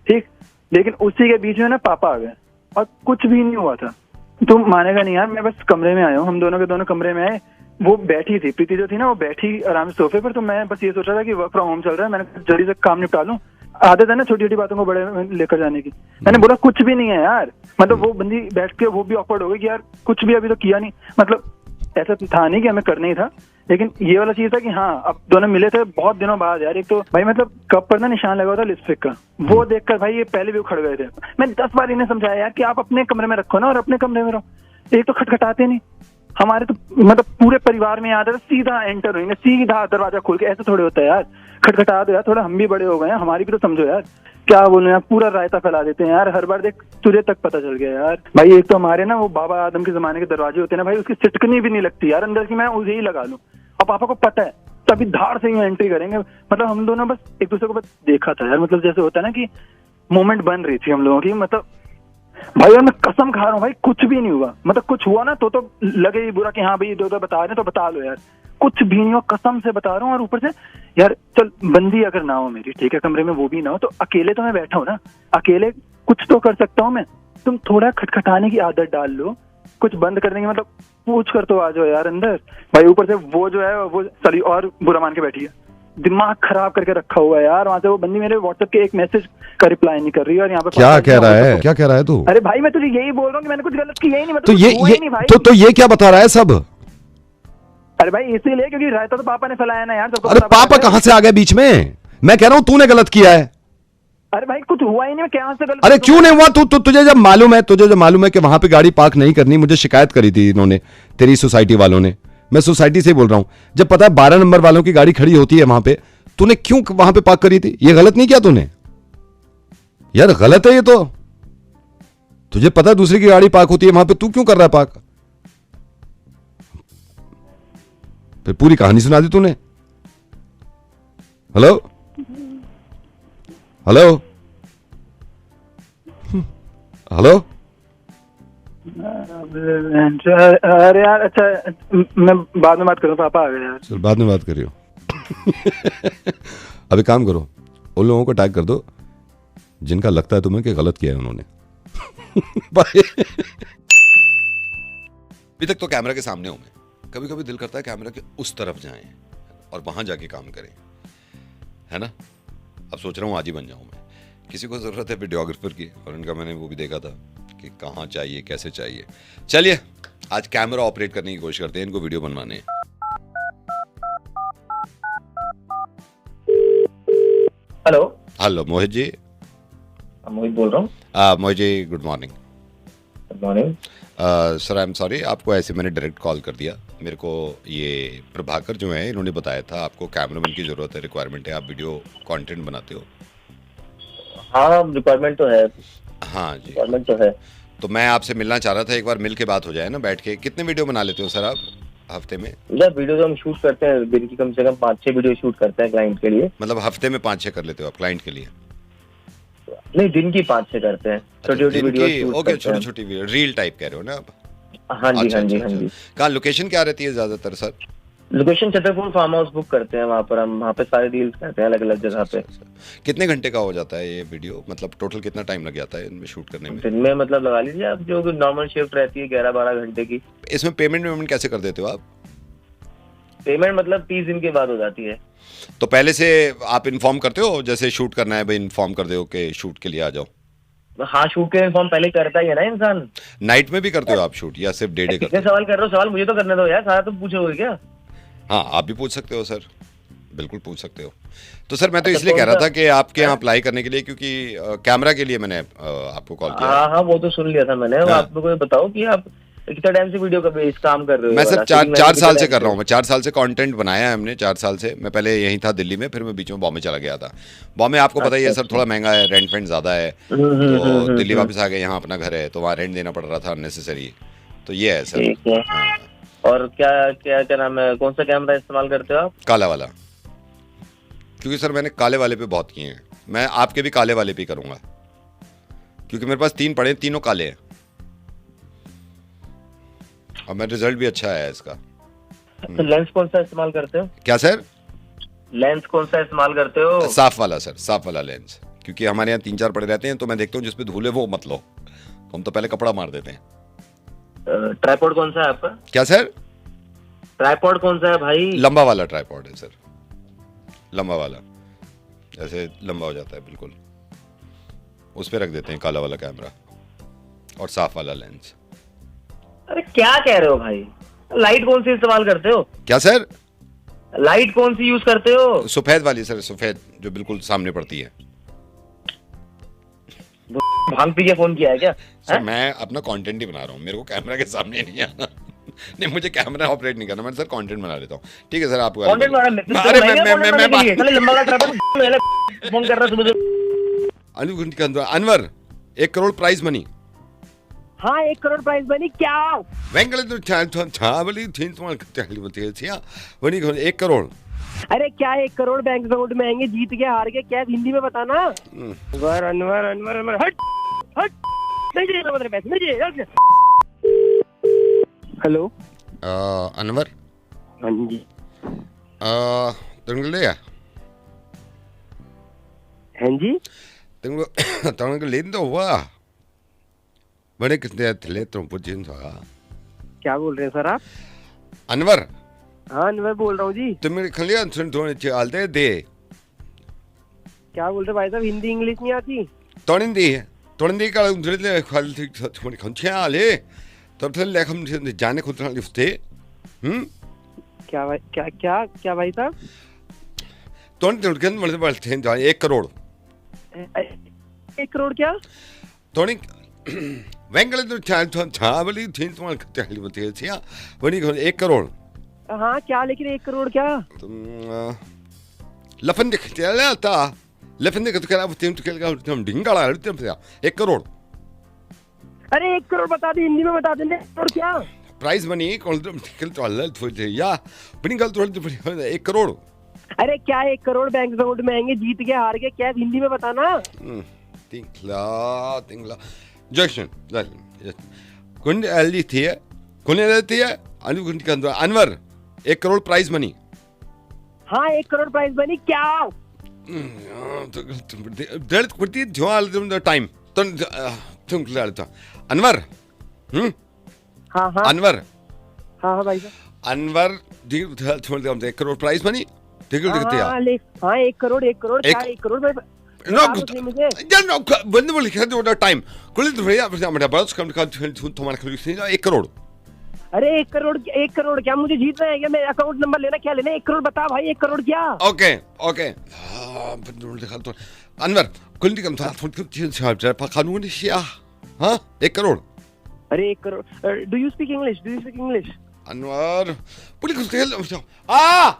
ठीक, लेकिन उसी के बीच में ना पापा आ गए और कुछ भी नहीं हुआ था। तुम मानेगा नहीं यार, मैं बस कमरे में आया हूँ, हम दोनों के दोनों कमरे में आए, वो बैठी थी, प्रीति जो थी ना वो बैठी आराम से सोफे पर, तो मैं बस ये सोच रहा था कि वर्क फ्रॉम होम चल रहा है, मैंने जल्दी से काम निपटा लूं, आदत है ना छोटी छोटी बातों को बड़े में लेकर जाने की। मैंने बोला कुछ भी नहीं है यार, मतलब वो बंदी बैठ के वो भी ऑकवर्ड हो गई कि यार कुछ भी अभी तो किया नहीं, मतलब ऐसा था नहीं कि हमें करना ही था, लेकिन ये वाला चीज था कि हाँ अब दोनों मिले थे बहुत दिनों बाद यार। एक तो भाई मतलब कप पर ना निशान लगा हुआ था लिपस्टिक का, वो देखकर भाई ये पहले भी उखड़ गए थे। मैं 10 बार इन्हें समझाया यार कि आप अपने कमरे में रखो ना और अपने कमरे में रहो, एक तो खटखटाते नहीं। हमारे तो मतलब पूरे परिवार में याद है सीधा एंटर होंगे, सीधा दरवाजा खोल के, ऐसे थोड़े होता है यार, खटखटा दो यार, थोड़ा हम भी बड़े हो गए हैं, हमारी भी तो समझो यार, क्या बोलूं यार, पूरा रायता फैला देते हैं यार, हर बार देख तुझे तक पता चल गया यार। भाई एक तो हमारे ना वो बाबा आदम के जमाने के दरवाजे होते हैं ना भाई, उसकी सिटकनी भी नहीं लगती यार अंदर की, मैं उसे ही लगा लूं, और पापा को पता है तभी धार से ही एंट्री करेंगे। मतलब हम दोनों बस एक दूसरे को बस देखा था यार, मतलब जैसे होता है ना कि मोमेंट बन रही थी हम लोगों की, मतलब भाई यार मैं कसम खा रहा हूँ भाई कुछ भी नहीं हुआ, मतलब कुछ हुआ ना तो लगे ही बुरा कि हाँ भाई दो बता रहे तो बता लो यार, कुछ भी नहीं हुआ, कसम से बता रहा हूँ। और ऊपर से यार चल बंदी अगर ना हो मेरी, ठीक है, कमरे में वो भी ना हो, तो अकेले तो मैं बैठा हूँ ना, अकेले कुछ तो कर सकता हूँ मैं, तुम थोड़ा खटखटाने की आदत डाल लो, कुछ बंद करने की, मतलब पूछ कर तो आ जाओ यार अंदर। भाई ऊपर से वो जो है वो चली और बुरा मान के बैठी है, दिमाग खराब करके रखा हुआ है यार। वहां से वो बंदी मेरे व्हाट्सएप के एक मैसेज का रिप्लाई नहीं कर रही है, और यहाँ पे क्या कह रहा है, क्या कह रहा है तू? अरे भाई मैं तुझे यही बोल रहा हूँ कि मैंने कुछ गलत किया ही नहीं, तो ये तो ये क्या बता रहा है सब? अरे भाई इसीलिए क्योंकि रायता तो पापा ने फैलाया ना यार। अरे पापा कहाँ से आ गए बीच में? मैं कह रहा हूँ तूने गलत किया है। अरे भाई कुछ हुआ ही नहीं, मैं क्या से गलत? अरे क्यों नहीं हुआ? तुझे जब मालूम है कि वहां पे गाड़ी पार्क नहीं करनी, मुझे शिकायत करी थी इन्होंने, तेरी सोसाइटी वालों ने, मैं सोसाइटी से ही बोल रहा हूं, जब पता है 12 नंबर वालों की गाड़ी खड़ी होती है वहां पे, तूने क्यों वहां पे पार्क करी थी? ये गलत नहीं किया तूने यार, गलत है ये तो। तुझे पता है दूसरी की गाड़ी पार्क होती है वहां पे, तू क्यों कर रहा है पार्क? फिर पूरी कहानी सुना दी तूने। Hello hello hello. अरे यार अच्छा मैं बाद में बात करूँ, पापा आ गए यार। चल बाद में बात करियो। अभी काम करो, उन लोगों को टैग कर दो जिनका लगता है तुम्हें कि गलत किया है उन्होंने। अभी तक तो कैमरा के सामने हूं मैं, कभी कभी दिल करता है कैमरा के उस तरफ जाएं और वहां जाके काम करें, है ना। अब सोच रहा हूँ आज ही बन जाऊं मैं। किसी को जरूरत है वीडियोग्राफर की, और इनका मैंने वो भी देखा था कि कहाँ चाहिए कैसे चाहिए। चलिए आज कैमरा ऑपरेट करने की कोशिश करते हैं, इनको वीडियो बनवाने हैं। Hello hello Mohit ji. मोहित बोल रहा हूँ। Mohit ji good morning. Good morning sir, I am sorry, आपको ऐसे मैंने डायरेक्ट कॉल कर दिया। मेरे को ये प्रभाकर जो है इन्होंने बताया था आपको कैमरामैन की जरूरत है, रिक्वायरमेंट है, आप वीडियो कंटेंट बनाते हो। हाँ रिक्वायरमेंट तो है। हाँ जी रिक्वायरमेंट तो है। तो मैं आपसे मिलना चाह रहा था, एक बार मिल के बात हो जाए ना बैठ के। कितने वीडियो बना लेते हो सर आप हफ्ते में? यार वीडियो तो हम शूट करते हैं, दिन की कम से कम 5-6 वीडियो शूट करते हैं क्लाइंट के लिए। मतलब हफ्ते में 5-6 कर लेते हो आप क्लाइंट के लिए? नहीं दिन की 5-6 करते हैं, छोटी छोटी वीडियो। ओके, छोटी छोटी वीडियो, रील टाइप कह रहे हो ना आप? हाँ जी हाँ जी हाँ जी। कहाँ लोकेशन क्या रहती है ज्यादातर sir? Location Chhatarpur farm house book करते हैं, वहाँ पर हम वहाँ पे सारे डील्स करते हैं अलग अलग जगह पे। कितने घंटे का हो जाता है ये वीडियो, मतलब टोटल कितना टाइम लग जाता है इनमें शूट करने में? दिन में मतलब लगा लीजिए आप, जो नॉर्मल शिफ्ट रहती है 11-12 घंटे की। इसमें पेमेंट कैसे कर देते हो आप? पेमेंट मतलब 30 दिन के बाद हो जाती है। तो पहले से आप इन्फॉर्म करते हो, जैसे शूट करना है भाई इन्फॉर्म कर दो कि शूट के लिए आ जाओ? हाँ शूट के इन्फॉर्म पहले करता ही है ना इंसान। नाइट में भी करते हो आप शूट या सिर्फ डे करते हो? सवाल कर रहे हो, सवाल मुझे तो करने दो यार, सारा तुम पूछोगे क्या? हाँ आप भी पूछ सकते हो सर, बिल्कुल पूछ सकते हो। तो सर मैं तो इसलिए कह रहा था कि आपके यहाँ अप्लाई करने के लिए, क्योंकि कैमरा के लिए मैंने आपको कॉल किया। हाँ वो तो सुन लिया था मैंने। आप लोगों को बताओ कि आप कितना टाइम से वीडियो का इस काम कर रहे हो? मैं सर 4 साल से कर रहा हूँ। मैं 4 साल से कंटेंट बनाया है हमने, 4 साल से। मैं पहले यहीं था दिल्ली में, फिर मैं बीच में बॉम्बे चला गया था। बॉम्बे आपको पता ही है सर, थोड़ा महंगा है, रेंट वेंट ज्यादा है, तो दिल्ली वापस आ गए, यहाँ अपना घर है तो वहाँ रेंट देना पड़ रहा था अननेसेसरी। तो ये है सर। और क्या क्या क्या नाम है, कौन सा कैमरा इस्तेमाल करते हो आप? काला वाला, क्योंकि सर मैंने काले वाले पे बहुत किए हैं, मैं आपके भी काले वाले पे ही करूंगा, क्योंकि मेरे पास 3 पड़े, तीनों काले हैं और मेरा रिजल्ट भी अच्छा आया है इसका। तो लेंस कौन सा इस्तेमाल करते हो? क्या सर? लेंस कौन सा इस्तेमाल करते हो? साफ वाला सर, साफ वाला लेंस, क्योंकि हमारे यहाँ 3-4 पड़े रहते हैं तो मैं देखता हूँ जिसपे धूल है वो मत लो, तो हम तो पहले कपड़ा मार देते हैं। ट्राइपॉड कौन सा है आपका? क्या सर? ट्राइपॉड कौन सा है भाई? लंबा वाला ट्राइपॉड है सर, लंबा वाला, ऐसे लंबा हो जाता है बिल्कुल, उस पे रख देते हैं काला वाला कैमरा और साफ वाला लेंस। अरे क्या कह रहे हो भाई? लाइट कौन सी इस्तेमाल करते हो? क्या सर? लाइट कौन सी यूज करते हो? सफेद वाली सर, सफेद जो बिल्कुल सामने पड़ती है। भांग पी के फोन किया है क्या? सर मैं अपना कंटेंट ही बना रहा हूँ, मेरे को कैमरा के सामने नहीं आना। नहीं, मुझे कैमरा ऑपरेट नहीं करना, मैं सर कंटेंट बना लेता हूँ। ठीक है सर, आपको कंटेंट बना अरे मैं लंबा वाला ट्राइपॉड फोन कर रहा है। Anwar 1 crore prize money. हाँ 1 करोड़ प्राइज मनी क्या? 1 करोड़। अरे क्या 1 करोड़ बैंक अकाउंट में आएंगे? जीत के हार के क्या, हिंदी में बताना। अनवर अनवर अनवर अनवर हट हट, नहीं चाहिए मेरे पैसे, नहीं चाहिए। हेलो अनवर। हाँ जी। तुमको ले हाँ जी, तुमको लेन तो हुआ बड़े कितने थे तुम पूछिन था। क्या बोल रहे हैं सर आप? अनवर। हाँ अनवर बोल रहा हूँ जी। तुम मेरे खलिया सुन थोड़े चलते दे। क्या बोल रहे भाई साहब, हिंदी इंग्लिश नहीं आती? तोड़िंदी का उधर खाली थोड़ी खंचे आले तब तक लेखम जाने खुद ना लिफ्टे। क्या भाई, क्या क्या क्या भाई साहब? तोड़िंदी बढ़ते हैं 1 करोड़। 1 करोड़ क्या? तोड़ी वेंगल तो चावली थीं तुम्हारे खत्ते होते हैं क्या? बनी 1 करोड़। हाँ क्या, लेकिन 1 करोड़ क्या? लफन दिखते हैं था, लफन दिखते क्या बोलते हैं तो क्या हम डिंगाला रहते हैं 1 करोड़। अरे 1 करोड़ बता दे, हिंदी में बता देंगे। 1 करोड़ क्या? प्राइस मनी कौन तो अल्लाह थोड़ी या बनी गल थोड़ी 1 करोड़। अरे क्या 1 करोड़ बैंक अकाउंट में आएंगे? जीत के हार के क्या, हिंदी में बताना। तिंगला जैक्शन कौन एली थी है, कौन एली थी है अनवर 1 करोड़ प्राइस मनी। हाँ 1 करोड़ प्राइस मनी क्या? दर्द कुर्ती जोआल तुम टाइम तुम क्लियर अनवर। हाँ हाँ अनवर। हाँ हाँ भाई साहब। Anwar 1 crore price money. ठीक है ठीक है। हाँ 1 करोड़ 1 करोड़ क्या? 1 करोड़ में No, ya no, when will you do that time? Could it be a bus come to 1 crore? अरे 1 करोड़ 1 करोड़ क्या? मुझे जीतना है क्या? मैं अकाउंट नंबर लेना, क्या लेना? 1 करोड़ बता भाई, 1 करोड़ क्या? ओके ओके अनवर कुल निकल था कानून शिया। हाँ 1 करोड़। अरे 1 crore. Do you speak English? Do you speak English? Anwar police आ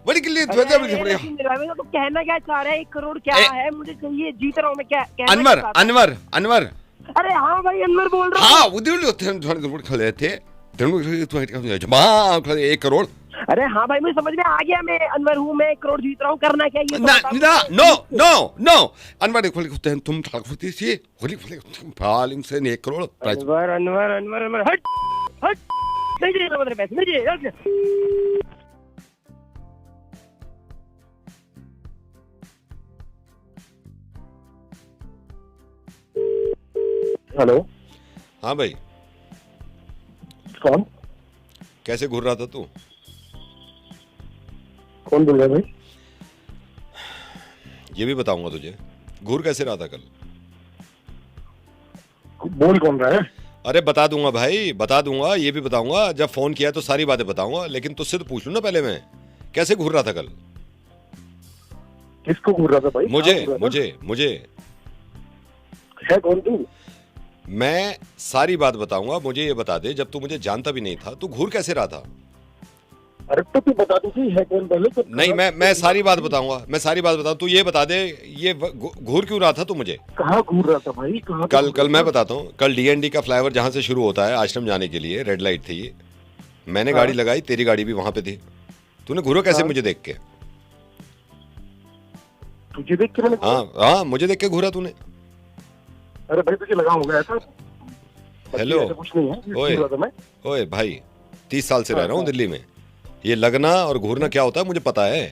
बड़ी के लिए तो कहना क्या चाह रहा है? 1 करोड़ क्या है? मुझे चाहिए, जीत रहा हूँ मैं। क्या अनवर अनवर अनवर। अरे हाँ भाई अनवर बोल रहा हूँ। हाँ उधर थोड़े खड़े थे 1 करोड़। अरे हाँ भाई मुझे समझ में आ गया, मैं अनवर हूँ, मैं 1 करोड़ जीत रहा हूँ। करना क्या ये? नो नो नो अनवर तुम थी फालिंग से 1 करोड़। अनवर अनवर अनवर अनवर हट हट, नहीं चाहिए मेरे पैसे, नहीं चाहिए। हेलो। हाँ भाई। कौन? कैसे घूर रहा था तू? कौन बोल रहा है भाई? ये भी बताऊंगा तुझे। घूर कैसे रहा था कल? बोल कौन रहा है? अरे बता दूंगा भाई, बता दूंगा, ये भी बताऊंगा। जब फोन किया तो सारी बातें बताऊंगा, लेकिन तुझसे तो पूछ लूं ना पहले मैं, कैसे घूर रहा था कल? किसको घूर रहा था भाई? मुझे है कौन तू? मैं सारी बात बताऊंगा, मुझे ये बता दे, जब तू मुझे जानता भी नहीं था, तू घूर कैसे रहा था? अरे तो तू बता दे है कौन पहले तो। नहीं मैं सारी बात बताऊंगा, मैं सारी बात बताऊं, तू ये बता दे ये घूर क्यों रहा था तू मुझे? कहाँ घूर रहा था भाई? कल मैं बताता हूँ। कल DND का फ्लाईओवर जहाँ से शुरू होता है आश्रम जाने के लिए, रेड लाइट थी, मैंने गाड़ी लगाई, तेरी गाड़ी भी वहां पे थी, तूने घूरा कैसे मुझे देख के? तुझे देख के मैंने? हाँ मुझे देख के घूरा तूने। अरे भाई तुझे लगा होगा ऐसा? हेलो, कुछ नहीं है, ओए भाई 30 साल से रह रहा हूँ दिल्ली में, ये लगना और घूरना क्या होता है मुझे पता है।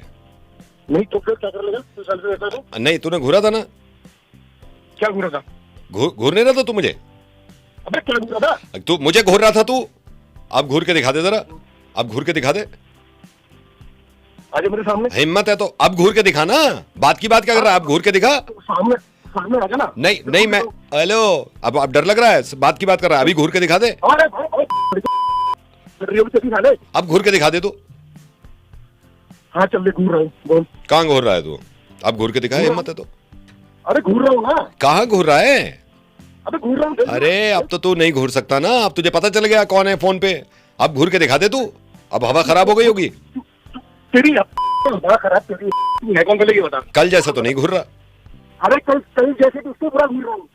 नहीं तो फिर क्या कर लेगा? तू साल से रहता है तो? नहीं तूने घूरा था ना? क्या घूरा था? घूर नहीं रहा था तू मुझे? अबे क्या घूरा था? तू मुझे घूर रहा था तू? अब घूर के दिखा दे जरा, अब घूर के दिखा दे। आजा मेरे सामने। हिम्मत है तो अब घूर के दिखा ना, बात की बात क्या कर रहा है? अब घूर के दिखा। सामने आजा ना। नहीं मैं, हेलो, अब डर लग रहा है, बात की बात कर रहा है, अभी घूर के दिखा दे। अब घूर के दिखा दे तू। हाँ चल ले, घूर रहा हूँ, बोल। कहाँ घूर रहा है तू? अब घूर के दिखा, हिम्मत है तो। अरे घूर रहा हूँ ना। कहाँ घूर रहा है? अबे घूर रहा हूँ। अरे अब तो तू नहीं घूर सकता ना, अब तुझे पता चल गया कौन है फोन पे। अब घूर के दिखा दे तू, अब हवा खराब हो गई होगी तेरी। हवा खराब तेरी है, कौन बोलेगी बता? कल जैसा तो नहीं घूर रहा। अरे कल जैसे तो उससे बुरा घूर रहा हूँ।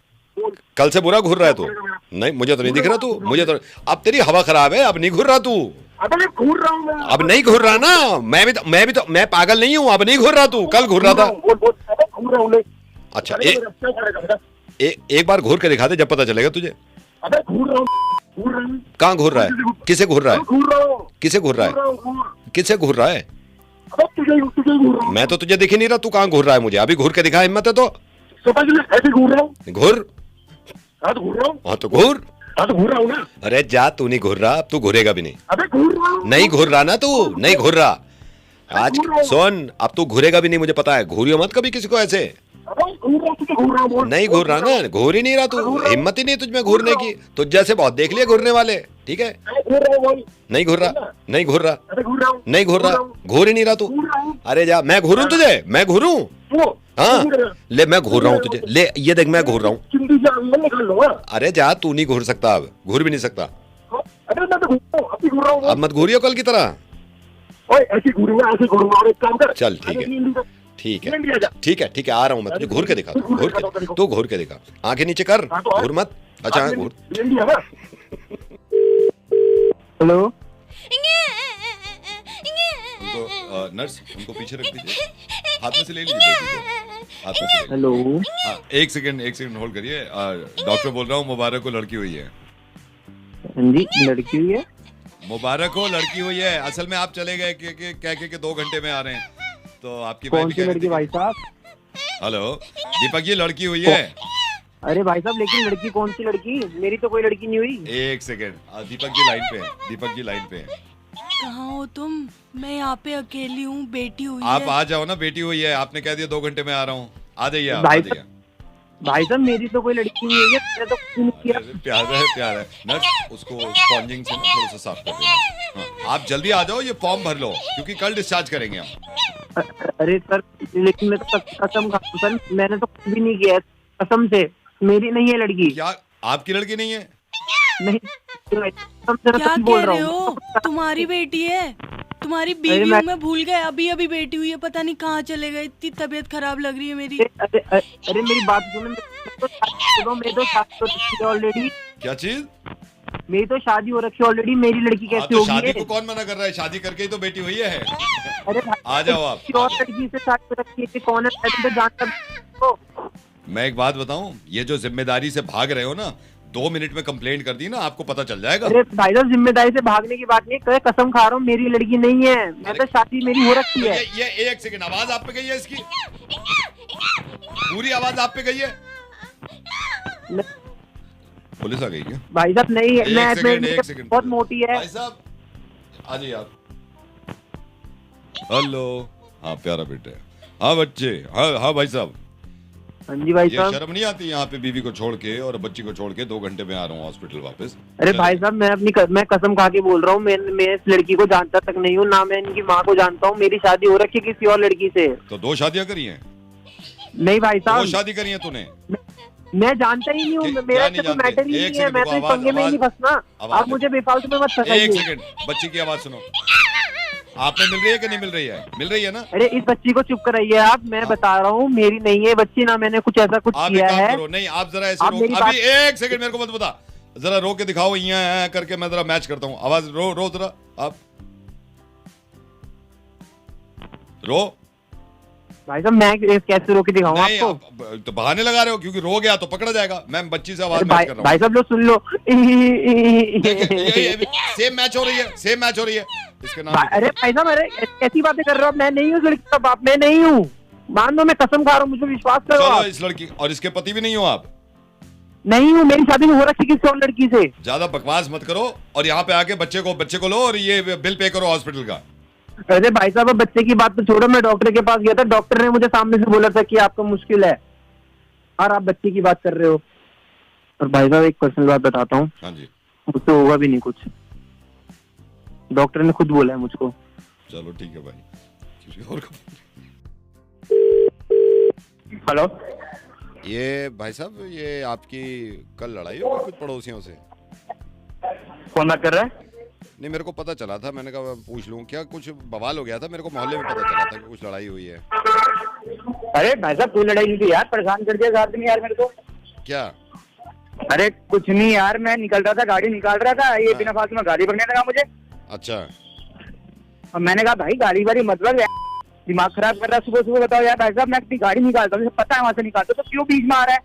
कल से बुरा घूर रहा है तू? नहीं मुझे तो नहीं दिख रहा तू, मुझे तो। अब तेरी हवा खराब है, अब नहीं घूर रहा तू। अबे घूर रहा हूँ मैं। अब नहीं घूर रहा ना, मैं पागल नहीं हूँ, अब नहीं घूर रहा तू, कल घूर रहा था। घूर रहा हूँ। अच्छा एक बार घूर के दिखा दे, जब पता चलेगा तुझे। अबे घूर रहा हूँ। कहाँ घूर रहा है? किसे घूर रहा है? किसे घूर रहा है? किसे घूर रहा है? मैं तो तुझे दिख ही नहीं रहा, तू कहाँ घूर रहा है मुझे? अभी घूर के दिखा, हिम्मत है तो। ऐसे घूर रहा हूँ। घूर। हाँ तो घूर रहा हूँ। हाँ तो घूर। हाँ तो घूर रहा हूँ ना। अरे जा, तू नहीं घूर रहा, अब तू घूरेगा भी नहीं। अबे घूर रहा हूँ। नहीं घूर रहा ना तू, नहीं घूर रहा आज। सुन, अब तू घूरेगा भी नहीं, मुझे पता है। घूरियो मत कभी किसी को ऐसे। नहीं घूर रहा ना, घूर ही नहीं रहा तू, हिम्मत ही नहीं तुझ में घूरने की। तुझ जैसे बहुत देख लिए घूरने वाले, ठीक है? नहीं घूर रहा, नहीं घूर रहा, नहीं घूर रहा, घूर ही नहीं रहा तू। अरे जा, मैं घूरूं तुझे? मैं घूरूं? हाँ ले, मैं घूर रहा हूँ तुझे, ले ये देख, मैं घूर रहा हूँ। अरे जा, तू नहीं घूर सकता, अब घूर भी नहीं सकता। अब मत घूरियो कल की तरह। चल ठीक है, ठीक है, ठीक है, ठीक है, आ रहा हूँ मैं, तुझे घूर के दिखा। घूर के, तू घूर के दिखा, आंखें नीचे कर, घूर मत। अच्छा घूर। हेलो नर्स, उनको पीछे रख दीजिए, हाथ में से ले लीजिए, हाथ में से। हेलो, एक सेकंड होल्ड करिए। डॉक्टर बोल रहा हूँ, मुबारक को लड़की हुई है। जी लड़की हुई है? मुबारक हो, लड़की हुई है। असल में आप चले गए कह के 2 घंटे में आ रहे हैं, तो आपकी कौन सी लड़की भाई साहब? हेलो दीपक, ये लड़की हुई है। अरे भाई साहब, लेकिन लड़की कौन सी लड़की? मेरी तो कोई लड़की नहीं हुई। एक सेकंड, दीपक जी लाइन पे, दीपक जी लाइन पे। कहाँ हो तुम? मैं यहाँ पे अकेली हूँ, बेटी हुई आप है। आ जाओ ना, बेटी हुई है, आपने कह दिया 2 घंटे में आ रहा हूँ, आ जाइए आप। भाई साहब मेरी तो कोई लड़की नहीं है, मैंने तो कुछ नहीं किया। प्यार है नर्स, उसको स्पॉन्जिंग से थोड़ा सा साफ कर देना। हाँ, आप जल्दी आ जाओ, ये फॉर्म भर लो, क्योंकि कल डिस्चार्ज करेंगे हम। अरे सर, लेकिन मैं तो कसम खाता हूं सर, मैंने तो कुछ भी नहीं किया, कसम से मेरी नहीं है लड़की। क्या आपकी लड़की नहीं है? नहीं, क्या कह रहे हो? तुम्हारी बेटी है, तुम्हारी बीवी हूँ मैं, भूल गए, अभी अभी बेटी हुई है, पता नहीं कहाँ चले गए, इतनी तबीयत खराब लग रही है मेरी। अरे मेरी बात सुनो, मेरी तो शादी हो रखी है ऑलरेडी। क्या चीज? मेरी तो शादी हो रखी है ऑलरेडी, मेरी लड़की कैसे तो होगी? शादी को कौन मना कर रहा है? शादी करके ही तो बेटी हुई है। अरे आ जाओ आप। और लड़की से शादी हो रखी है, कौन है तो जानता। मैं एक बात बताऊं, ये जो जिम्मेदारी से भाग रहे हो ना, 2 मिनट में कंप्लेंट कर दी ना, आपको पता चल जाएगा। अरे भाई साहब, जिम्मेदारी से भागने की बात नहीं, कसम खा रहा हूँ, मेरी लड़की नहीं है, मैं तो शादी मेरी हो रखी है। ये 1 सेकंड, आवाज आप पे गई है इसकी? पूरी आवाज आप पे गई है? पुलिस आ गई क्या? भाई साहब नहीं है, एक सेकंड, बहुत मोटी है। भाई साहब आ जाइए आप। हेलो, हाँ प्यारा बेटे, हाँ बच्चे, हाँ भाई साहब। हाँ जी भाई साहब। शर्म नहीं आती यहाँ पे बीवी को छोड़ के और बच्ची को छोड़ के 2 घंटे में आ रहा हूँ हॉस्पिटल वापस? अरे भाई साहब, मैं कसम खा के बोल रहा हूँ, मैं इस लड़की को जानता तक नहीं हूँ, ना मैं इनकी माँ को जानता हूँ, मेरी शादी हो रखी है किसी और लड़की से। तो 2 शादियाँ करी हैं? नहीं भाई साहब, 2 शादी करी है तूने? मैं जानता ही नहीं हूँ, मेरा तो मैटर ही नहीं है, मैं तो इस पंगे में ही नहीं फंसना। आप मुझे बेफालतू में मत फंसाइए। 1 सेकंड, बच्ची की आवाज सुनो। आपने मिल रही है कि नहीं मिल रही है? मिल रही है ना? अरे इस बच्ची को चुप कराइए आप, मैं बता रहा हूँ मेरी नहीं है बच्ची, ना मैंने कुछ ऐसा कुछ किया है। नहीं, आप जरा ऐसे अभी 1 सेकंड मेरे को मत बता, जरा रो के दिखाओ, यहाँ करके मैं जरा मैच करता हूँ। आवाज रो रो जरा आप रो। भाई साहब मैं कैसे रो के दिखाऊं नहीं, आपको? आप तो बहाने लगा रहे हो, क्योंकि रो गया तो पकड़ा जाएगा। मैं बच्ची से आवाज मैच कर रहा हूँ। भाई साहब लो सुन लो। सेम मैच हो रही है, सेम मैच हो रही है इसके नाम। अरे भाई साहब, अरे कैसी बातें कर रहे हो? मैं नहीं हूँ लड़की का बाप, मैं नहीं हूँ। मान लो, मैं कसम खा रहा हूँ, मुझे विश्वास करो। चलो आप इस लड़की और इसके पति भी नहीं हो आप? नहीं हूँ, मेरी शादी हो रखी किसी और लड़की से। ज्यादा बकवास मत करो और यहाँ पे आके बच्चे को लो और ये बिल पे करो हॉस्पिटल का। अरे भाई साहब, अब बच्चे की बात तो छोड़ो, मैं डॉक्टर के पास गया था, डॉक्टर ने मुझे सामने से बोला था कि आपका मुश्किल है, और आप बच्चे की बात कर रहे हो। और भाई साहब एक पर्सनल बात बताता हूँ। हाँ जी। मुझसे होगा भी नहीं कुछ, डॉक्टर ने खुद बोला है मुझको। चलो ठीक है भाई, किसी और को। हेलो, ये भाई साहब, ये आपकी कल लड़ाई हो कुछ पड़ोसियों से? कौन बात कर रहा है? नहीं, मेरे को पता चला था, मैंने कहा पूछ लूं, क्या कुछ बवाल हो गया था? मेरे को मोहल्ले में पता चला था कि कुछ लड़ाई हुई है। अरे भाई साहब, कोई लड़ाई नहीं थी यार, परेशान कर दिया साथ में यार मेरे को। क्या? अरे कुछ नहीं यार, मैं निकल रहा था, गाड़ी निकाल रहा था, ये बिना फालतू में गाड़ी पकड़ने लगा मुझे। अच्छा। और मैंने कहा भाई गाड़ी वाड़ी मतलब दिमाग खराब कर रहा है सुबह सुबह, बताओ यार भाई साहब, मैं अपनी गाड़ी निकालता हूँ, पता है वहां से निकालता हूँ, तो क्यों बीच में आ रहा है?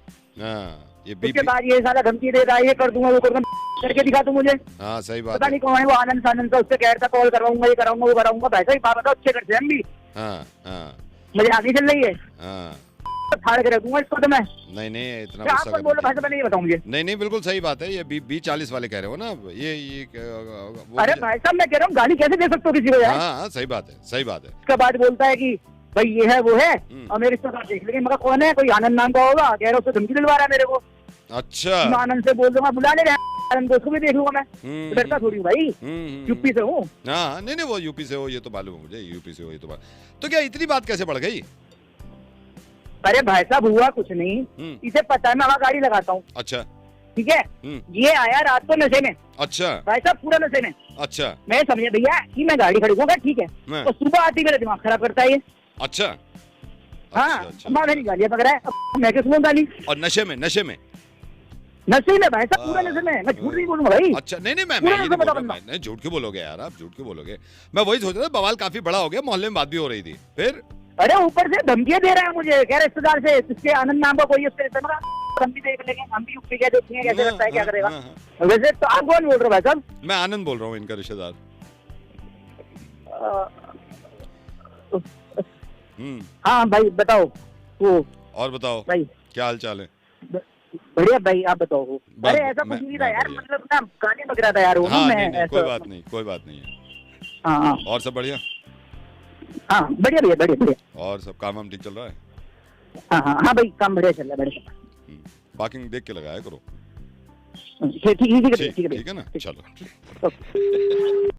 उसके बाद ये साला धमकी दे रहा है, ये कर दूंगा वो कर दूंगा, करके दिखा तू मुझे। हाँ सही बात। पता नहीं कौन है वो आनंद सानंद, उससे कह रहा था कॉल करवाऊंगा, ये कराऊंगा वो कराऊंगा। भाई साहब बात बताओ, अच्छे करते हैं हम भी। मुझे आगे चल रही है, फाड़ के रखूंगा इसको तो मैं। नहीं इतना आप कौन बोल रहे भाई साहब, मैंने ये बताऊं मुझे। नहीं बिल्कुल सही बात है, ये 20-40 वाले कह रहे हो ना ये अरे भाई साहब मैं कह रहा हूँ गाली कैसे दे सकते हो किसी को यार? हाँ सही बात है, सही बात है। उसके बाद बोलता है कि भाई ये है वो है, और मेरे रिश्तेदार देख लेंगे। मगर कौन है? कोई आनंद नाम का होगा, कह रहा उससे धमकी दिलवा रहा है मेरे को। अच्छा। मैं आनंद से बोल दूंगा, बुला ले आनंद को, उसको भी देख लूंगा मैं। डरता थोड़ी हूँ भाई, यूपी से हूँ। हाँ नहीं वो यूपी से हो, ये तो मालूम है मुझे, यूपी से हो ये तो बात। तो क्या इतनी बात कैसे बढ़ गई? अरे भाई साहब हुआ कुछ नहीं, इसे पता है मैं वहाँ गाड़ी लगाता हूँ। अच्छा। ठीक है, ये आया रात को नशे में। अच्छा। भाई साहब पूरा नशे में। अच्छा। मैं समझे भैया कि मैं गाड़ी खड़ी दूंगा, ठीक है, तो सुबह आती मेरा दिमाग खराब करता है ये। अच्छा। हाँ, मेरी गालियाँ पकड़ा है, मैं क्या सुनूं गाली? और नशे में नशे में भाई साहब, पूरा नशे में। मैं झूठ नहीं बोलूंगा भाई। अच्छा नहीं मैं झूठ क्यों बोलोगे यार, आप झूठ क्यों बोलोगे? मैं वही सोच रहा था, बवाल काफी बड़ा हो गया, मोहल्ले में बात भी हो रही थी। फिर अरे ऊपर से धमकियां दे रहा है मुझे, कह रहे रिश्तेदार से, इसके आनंद नाम का कोई उसके रिश्तेदार, हम भी देख लेंगे, हम भी यूपी क्या देखेंगे कैसे लगता है क्या करेगा। वैसे तो आप कौन बोल रहे हो भाई साहब? मैं आनंद बोल रहा हूँ, इनका रिश्तेदार। हाँ भाई बताओ। वो और बताओ भाई, क्या हाल चाल है? बढ़िया भाई, आप बताओ। अरे ऐसा कुछ नहीं था यार, मतलब ना गाली बक रहा था यार वो। कोई बात नहीं है। हाँ और सब बढ़िया? हाँ बढ़िया भैया, बढ़िया। और सब काम ठीक चल रहा है? हाँ भाई काम बढ़िया चल रहा है, बढ़िया। पार्किंग देख के लगाया करो। ठीक है ना, चलो।